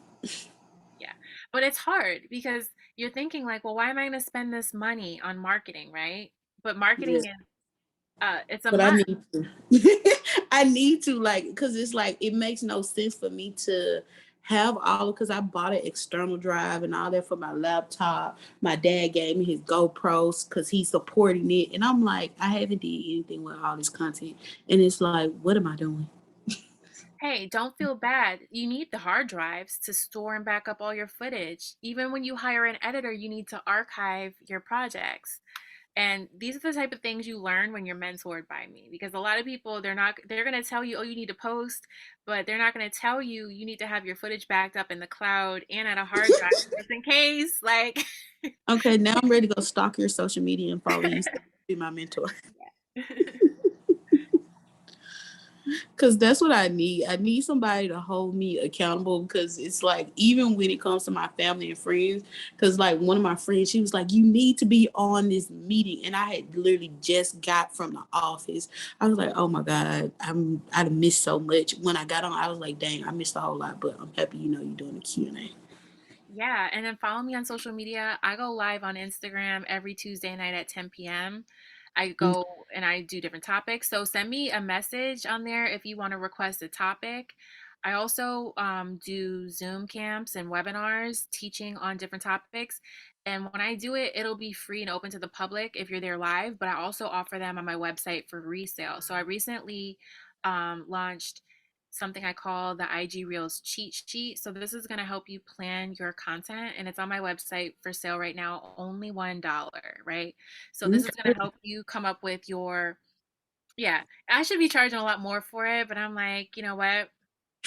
Yeah. But it's hard because you're thinking like, well, why am I going to spend this money on marketing, right? But Yeah, marketing is it's a but I must. need to. I need to, like, because it's like it makes no sense for me to have all, because I bought an external drive and all that for my laptop. My dad gave me his GoPros because he's supporting it, and I'm like, I haven't did anything with all this content, and it's like, what am I doing? Hey, don't feel bad. You need the hard drives to store and back up all your footage. Even when you hire an editor, you need to archive your projects. And these are the type of things you learn when you're mentored by me because a lot of people they're going to tell you, "Oh, you need to post," but they're not going to tell you you need to have your footage backed up in the cloud and at a hard drive just in case like Okay, now I'm ready to go stalk your social media and follow you. So be my mentor. Because that's what I need. I need somebody to hold me accountable, because it's like, even when it comes to my family and friends, because like one of my friends, she was like, you need to be on this meeting. And I had literally just got from the office. I was like, oh my God, I'd missed so much. When I got on, I was like, dang, I missed a whole lot, but I'm happy, you're doing the Q&A. Yeah, and then follow me on social media. I go live on Instagram every Tuesday night at 10 p.m. I go and I do different topics. So send me a message on there if you want to request a topic. I also do Zoom camps and webinars teaching on different topics. And when I do it, it'll be free and open to the public if you're there live, but I also offer them on my website for resale. So I recently launched something I call the IG Reels cheat sheet. So this is going to help you plan your content and it's on my website for sale right now, only $1, right? So this is going to help you come up with your, yeah, I should be charging a lot more for it, but I'm like, you know what?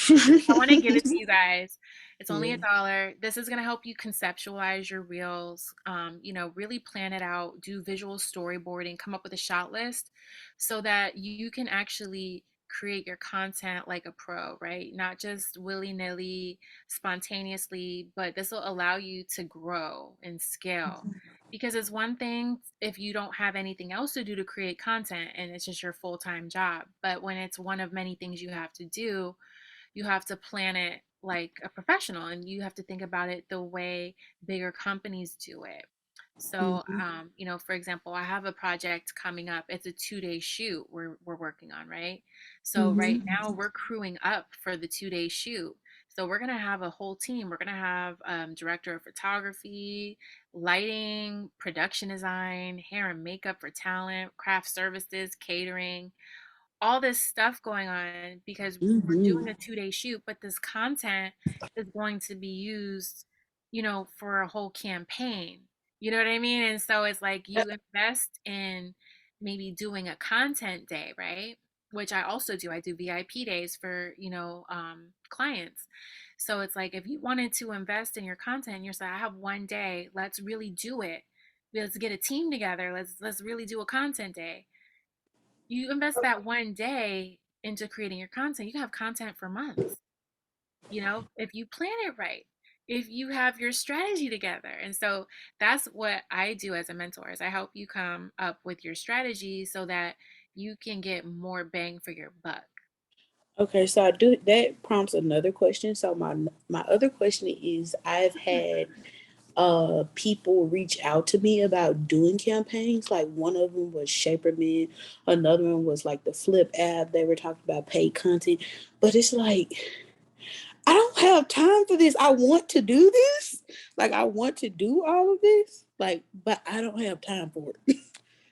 I want to give it to you guys. It's only Yeah. $1. This is going to help you conceptualize your reels, really plan it out, do visual storyboarding, come up with a shot list so that you can actually create your content like a pro, right? Not just willy-nilly, spontaneously, but this will allow you to grow and scale. Because it's one thing if you don't have anything else to do to create content and it's just your full-time job. But when it's one of many things you have to do, you have to plan it like a professional and you have to think about it the way bigger companies do it. So, Mhm. for example, I have a project coming up. It's a 2-day shoot we're working on, right? So right Mhm. now we're crewing up for the 2-day shoot. So we're gonna have a whole team. We're gonna have director of photography, lighting, production design, hair and makeup for talent, craft services, catering, all this stuff going on because we're doing Mhm. a 2-day shoot, but this content is going to be used, for a whole campaign. You know what I mean? And so it's like you invest in maybe doing a content day, right? Which I also do. I do VIP days for, clients. So it's like if you wanted to invest in your content, you're saying, I have one day, let's really do it. Let's get a team together. Let's really do a content day. You invest that one day into creating your content, you can have content for months, if you plan it right, if you have your strategy together. And so that's what I do as a mentor is I help you come up with your strategy so that you can get more bang for your buck. Okay, so I do that prompts another question. So my other question is I've had people reach out to me about doing campaigns. Like one of them was Shaperman, another one was like the Flip app. They were talking about paid content, but it's like I don't have time for this. I want to do this. Like I want to do all of this. Like, but I don't have time for it.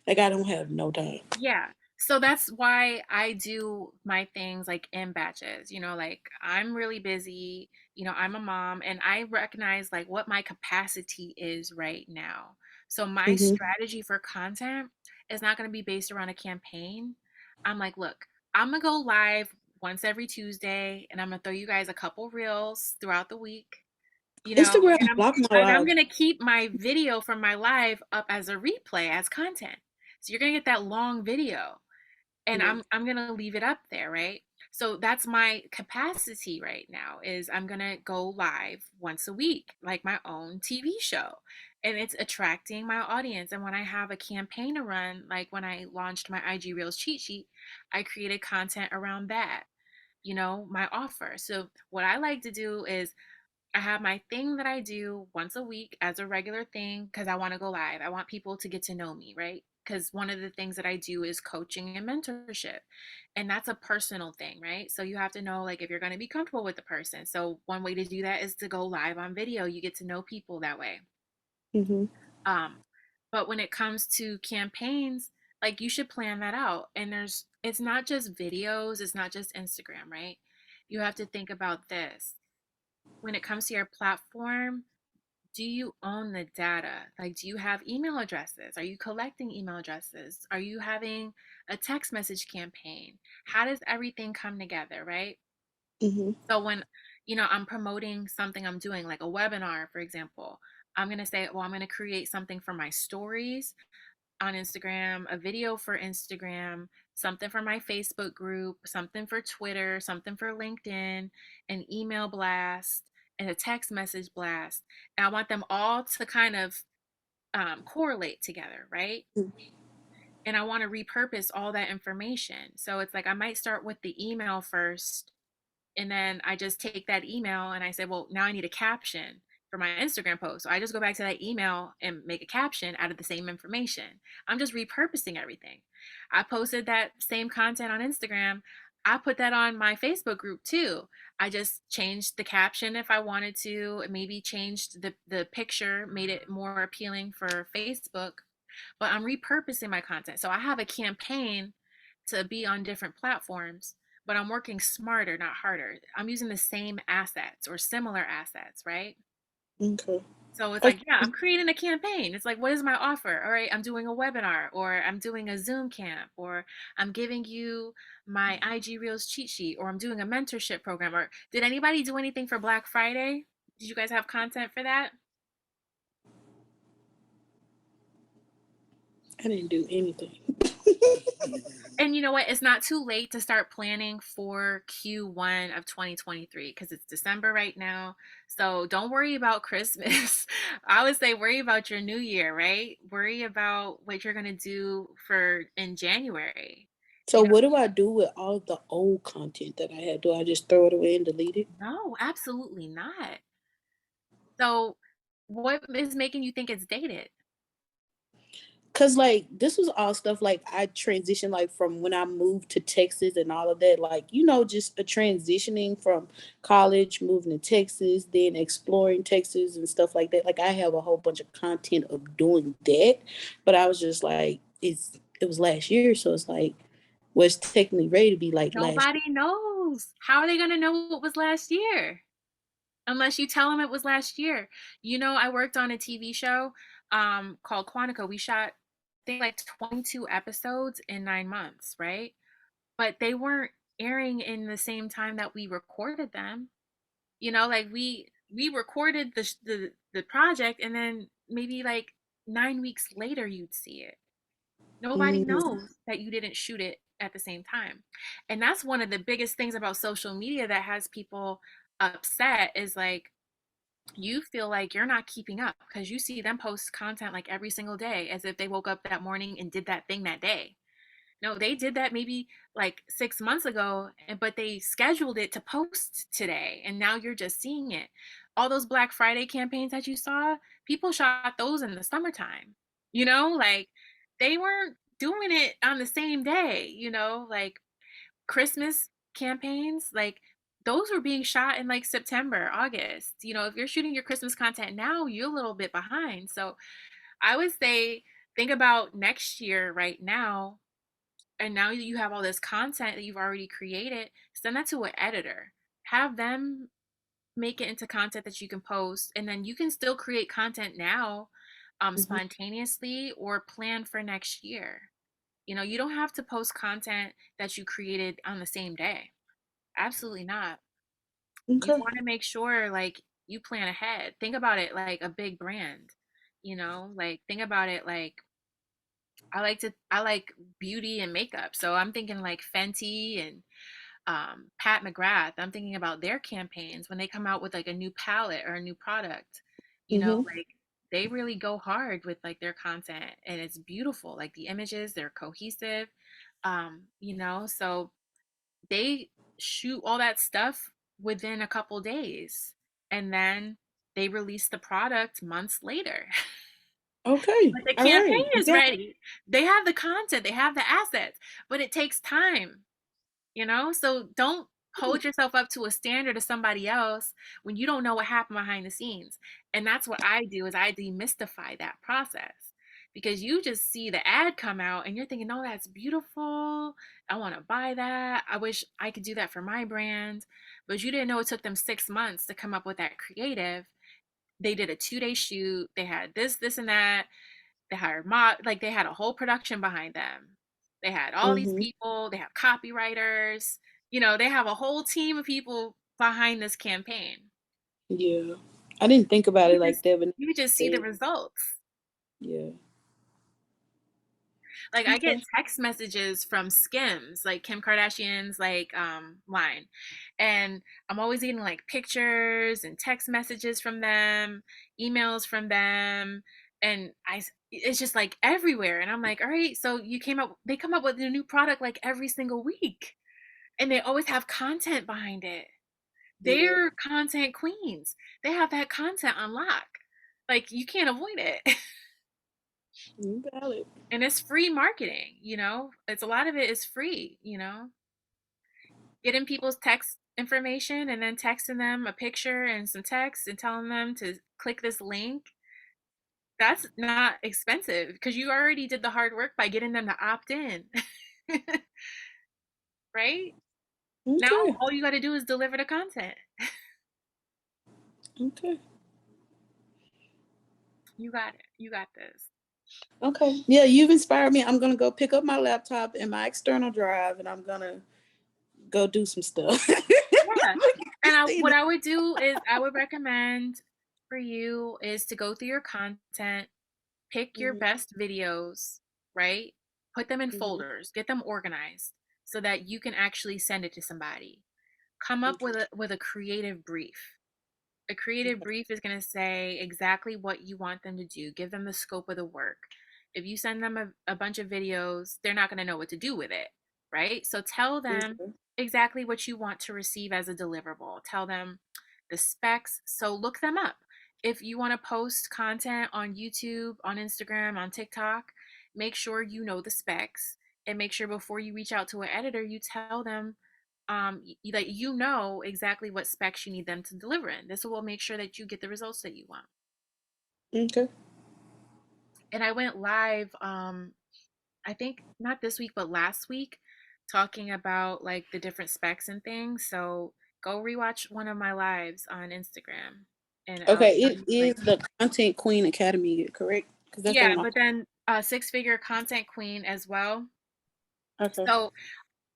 Like I don't have no time. Yeah. So that's why I do my things like in batches, like I'm really busy, I'm a mom and I recognize like what my capacity is right now. So my Mm-hmm. strategy for content is not going to be based around a campaign. I'm like, look, I'm going to go live once every Tuesday and I'm going to throw you guys a couple reels throughout the week, Instagram and I'm blocked my and I'm live. going to keep my video from my live up as a replay as content. So you're going to get that long video and Yeah. I'm gonna leave it up there, right? So that's my capacity right now is I'm gonna go live once a week, like my own TV show. And it's attracting my audience. And when I have a campaign to run, like when I launched my IG Reels cheat sheet, I created content around that, my offer. So what I like to do is I have my thing that I do once a week as a regular thing because I want to go live. I want people to get to know me, right? Because one of the things that I do is coaching and mentorship. And that's a personal thing, right? So you have to know like if you're going to be comfortable with the person. So one way to do that is to go live on video. You get to know people that way. Mm-hmm. Um, but when it comes to campaigns, like you should plan that out. And it's not just videos, it's not just Instagram, right? You have to think about this when it comes to your platform, do you own the data? Like, do you have email addresses? Are you collecting email addresses? Are you having a text message campaign? How does everything come together, right? Mm-hmm. So when, I'm promoting something I'm doing, like a webinar, for example, I'm going to say, well, I'm going to create something for my stories on Instagram, a video for Instagram, something for my Facebook group, something for Twitter, something for LinkedIn, an email blast, and a text message blast. And I want them all to kind of correlate together, right? And I want to repurpose all that information. So it's like I might start with the email first and then I just take that email and I say, well, now I need a caption for my Instagram post. So I just go back to that email and make a caption out of the same information. I'm just repurposing everything. I posted that same content on Instagram. I put that on my Facebook group too. I just changed the caption if I wanted to, maybe changed the picture, made it more appealing for Facebook, but I'm repurposing my content. So I have a campaign to be on different platforms, but I'm working smarter, not harder. I'm using the same assets or similar assets, right? Okay. So it's like, yeah, I'm creating a campaign. It's like, what is my offer? All right, I'm doing a webinar, or I'm doing a Zoom camp, or I'm giving you my IG Reels cheat sheet, or I'm doing a mentorship program. Or did anybody do anything for Black Friday? Did you guys have content for that? I didn't do anything. And you know what? It's not too late to start planning for Q1 of 2023 because it's December right now. So don't worry about Christmas. I would say worry about your new year, right? Worry about what you're going to do for in January. So what do I do with all the old content that I had? Do I just throw it away and delete it? No, absolutely not. So what is making you think it's dated? Cause like this was all stuff like I transitioned like from when I moved to Texas and all of that, like, just a transitioning from college, moving to Texas, then exploring Texas and stuff like that. Like I have a whole bunch of content of doing that. But I was just like, it was last year, so it's like was technically ready to be like last year. Nobody knows. How are they going to know what was last year? Unless you tell them it was last year. I worked on a TV show called Quantico. We shot, I think, like 22 episodes in 9 months, right? But they weren't airing in the same time that we recorded them. Like we recorded the project, and then maybe like 9 weeks later you'd see it. Nobody Mm-hmm. knows that you didn't shoot it at the same time. And that's one of the biggest things about social media that has people upset is like you feel like you're not keeping up because you see them post content like every single day as if they woke up that morning and did that thing that day. No, they did that maybe like 6 months ago, but they scheduled it to post today, and now you're just seeing it. All those Black Friday campaigns that you saw, people shot those in the summertime. Like they weren't doing it on the same day, like Christmas campaigns, like those were being shot in like September, August. If you're shooting your Christmas content now, you're a little bit behind. So I would say think about next year right now, and now you have all this content that you've already created, send that to an editor. Have them make it into content that you can post, and then you can still create content now spontaneously or plan for next year. You don't have to post content that you created on the same day. Absolutely not. You Okay. want to make sure like you plan ahead. Think about it like a big brand. Like think about it like I like beauty and makeup. So I'm thinking like Fenty and Pat McGrath. I'm thinking about their campaigns when they come out with like a new palette or a new product. Mm-hmm. Like they really go hard with like their content, and it's beautiful. Like the images, they're cohesive. So they shoot all that stuff within a couple days, and then they release the product months later. Okay. But the All right. campaign is ready. They have the content, they have the assets, but it takes time, So don't hold yourself up to a standard of somebody else when you don't know what happened behind the scenes. And that's what I do is I demystify that process. Because you just see the ad come out and you're thinking, "Oh, that's beautiful. I want to buy that. I wish I could do that for my brand." But you didn't know it took them 6 months to come up with that creative. They did a 2-day shoot. They had this, and that. They hired like they had a whole production behind them. They had all these Mm-hmm. people. They have copywriters. They have a whole team of people behind this campaign. Yeah. I didn't think about You it like just that, but you just see the results. yeah. Like I get Okay. text messages from Skims, like Kim Kardashian's like line. And I'm always getting like pictures and text messages from them, emails from them, and it's just like everywhere. And I'm like, "All right, so they come up with a new product like every single week." And they always have content behind it. Yeah. They're content queens. They have that content on lock. Like you can't avoid it. You got it. And it's free marketing, it's a lot of it is free, getting people's text information and then texting them a picture and some text and telling them to click this link. That's not expensive because you already did the hard work by getting them to opt in. Right now Okay. all you got to do is deliver the content. Okay. You got it. You got this. Okay. Yeah, you've inspired me. I'm gonna go pick up my laptop and my external drive, and I'm gonna go do some stuff. Yeah. And what I would do is I would recommend for you is to go through your content, pick your best videos, right? Put them in folders, get them organized so that you can actually send it to somebody. Come up with a creative brief. A creative brief is going to say exactly what you want them to do. Give them the scope of the work. If you send them a bunch of videos, they're not going to know what to do with it, right? So tell them exactly what you want to receive as a deliverable. Tell them the specs. So look them up. If you want to post content on YouTube, on Instagram, on TikTok, make sure you know the specs and make sure before you reach out to an editor, you tell them that you know exactly what specs you need them to deliver in. This will make sure that you get the results that you want. Okay. And I went live, I think not this week, but last week, talking about like the different specs and things. So go rewatch one of my lives on Instagram. And I'll Okay, tell it you is like the Content Queen Academy, correct? Because that's the yeah, one. but then Six Figure Content Queen as well. Okay. So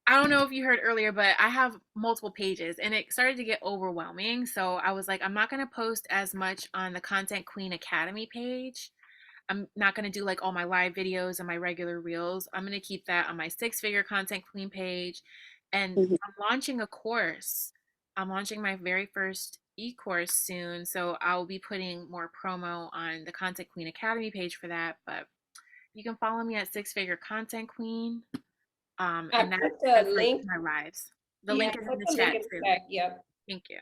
I don't know if you heard earlier, but I have multiple pages and it started to get overwhelming. So I was like, I'm not going to post as much on the Content Queen Academy page. I'm not going to do like all my live videos and my regular reels. I'm going to keep that on my Six Figure Content Queen page. And Mhm. I'm launching a course. I'm launching my very first e-course soon. So I'll be putting more promo on the Content Queen Academy page for that. But you can follow me at Six Figure Content Queen. I And put that's the for link. my lives. The Yeah, link is in put the the link chat in the too. back. Yep. Thank you.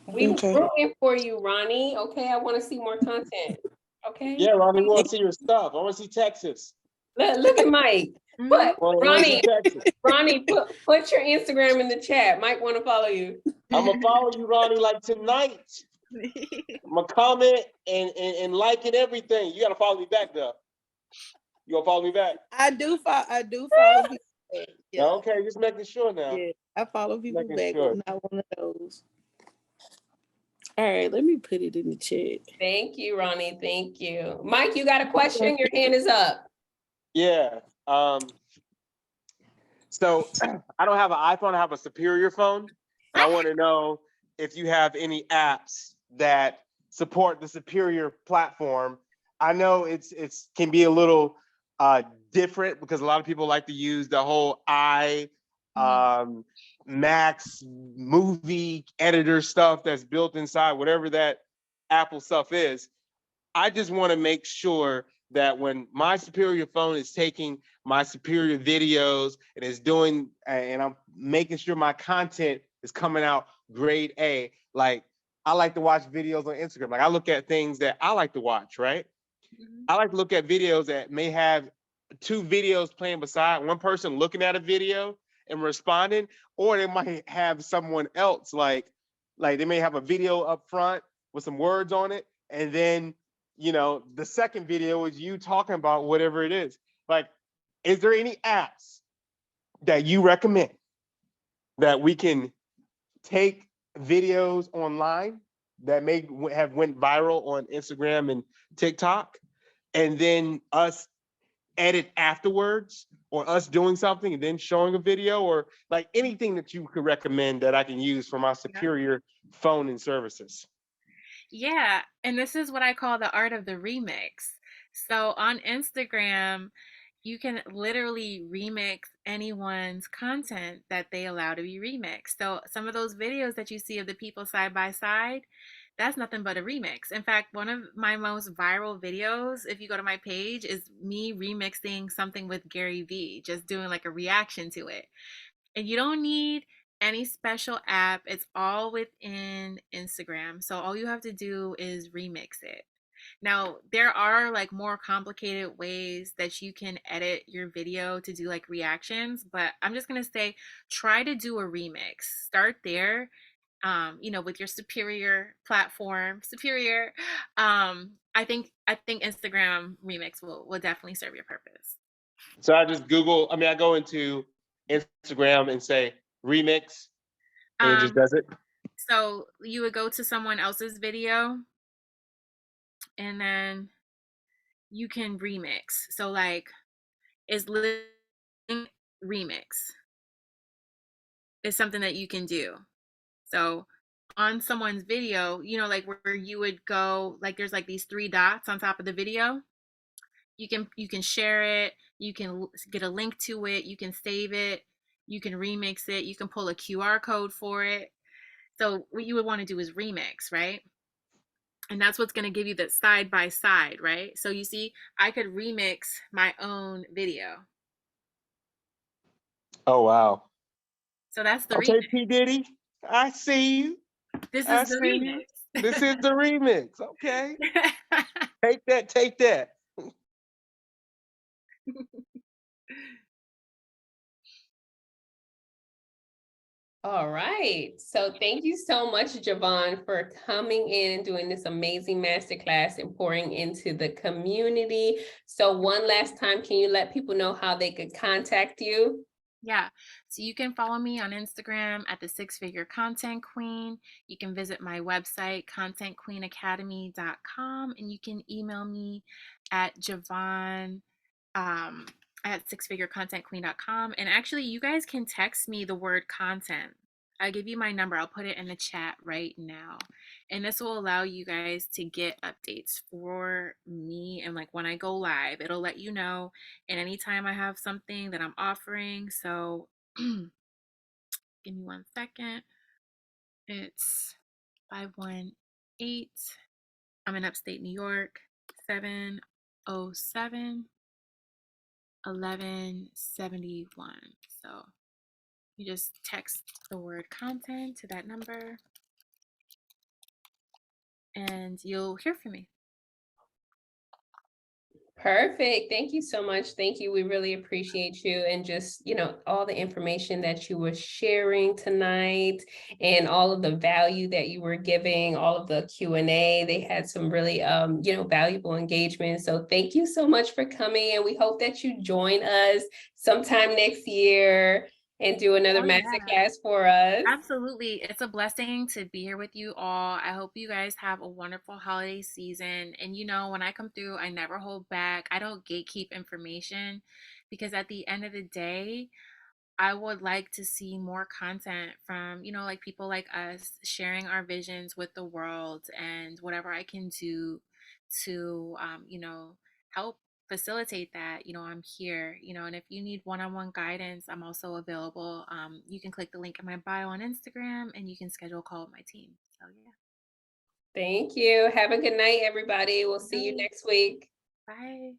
We were Okay. rooting for you, Ronnie. Okay, I want to see more content. Okay. Yeah, Ronnie, we want to see your stuff. I want to see Texas. Look at Mike. Mhm. Put Want to Ronnie. see Texas. Ronnie, put your Instagram in the chat. Mike want to follow you. I'm gonna follow you, Ronnie, like tonight. I'm gonna comment and like and everything. You gotta follow me back though. You gonna follow me back? I do follow people back. Yeah. Okay, just making sure now. Yeah. I follow people Making back. sure. I'm not one of those. All right, let me put it in the chat. Thank you, Ronnie. Thank you. Mike, you got a question? Your hand is up. Yeah. So I don't have an iPhone, I have a Superior phone. And I want to know if you have any apps that support the Superior platform. I know it's can be a little different because a lot of people like to use the whole Max movie editor stuff that's built inside whatever that Apple stuff is. I just want to make sure that when my Superior phone is taking my Superior videos and is doing, and I'm making sure my content is coming out grade A. Like I like to watch videos on Instagram. Like I look at things that I like to watch, right? I like to look at videos that may have two videos playing beside one person looking at a video and responding, or they might have someone else like they may have a video up front with some words on it, and then the second video is you talking about whatever it is. Like, is there any apps that you recommend that we can take videos online that may have went viral on Instagram and TikTok, and then us edit afterwards, or us doing something and then showing a video, or like anything that you could recommend that I can use for my Superior phone and services? Yeah, and this is what I call the art of the remix. So on Instagram, you can literally remix anyone's content that they allow to be remixed. So some of those videos that you see of the people side by side, that's nothing but a remix. In fact, one of my most viral videos, if you go to my page, is me remixing something with Gary Vee, just doing like a reaction to it. And you don't need any special app. It's all within Instagram. So all you have to do is remix it. Now, there are like more complicated ways that you can edit your video to do like reactions, but I'm just going to say try to do a remix. Start there. With your Superior platform, Superior. I think Instagram remix will definitely serve your purpose. So I just I go into Instagram and say remix, and it just Um, does it. So you would go to someone else's video and then you can remix. So like is remix is something that you can do. So on someone's video, you know, like where you would go, like there's like these three dots on top of the video. You can share it, you can get a link to it, you can save it, you can remix it, you can pull a QR code for it. So what you would want to do is remix, right? And that's what's going to give you that side by side, right? So you see, I could remix my own video. Oh wow. So that's the Okay, remix. P. Diddy. I see you. This I is the see you. remix. This is the remix. Okay. Take that, take that. All right. So thank you so much, Jevonne, for coming in and doing this amazing masterclass and pouring into the community. So one last time, can you let people know how they could contact you? Yeah. So you can follow me on Instagram at the Six Figure Content Queen. You can visit my website, contentqueenacademy.com, and you can email me at Jevonne at sixfigurecontentqueen.com. And actually, you guys can text me the word content. I'll give you my number. I'll put it in the chat right now. And this will allow you guys to get updates for me. And like when I go live, it'll let you know. And anytime I have something that I'm offering. So give me 1 second. It's 518. I'm in upstate New York, 707 1171. So you just text the word content to that number and you'll hear from me. Perfect. Thank you so much. Thank you. We really appreciate you and just, all the information that you were sharing tonight and all of the value that you were giving, all of the Q&A. They had some really, valuable engagement. So thank you so much for coming, and we hope that you join us sometime next year and do another masterclass for us. Absolutely. It's a blessing to be here with you all. I hope you guys have a wonderful holiday season. And when I come through, I never hold back. I don't gatekeep information because at the end of the day, I would like to see more content from, like people like us sharing our visions with the world, and whatever I can do to, help facilitate that, I'm here, and if you need one-on-one guidance, I'm also available. You can click the link in my bio on Instagram and you can schedule a call with my team. So yeah. Thank you. Have a good night, everybody. We'll see you next week. Bye.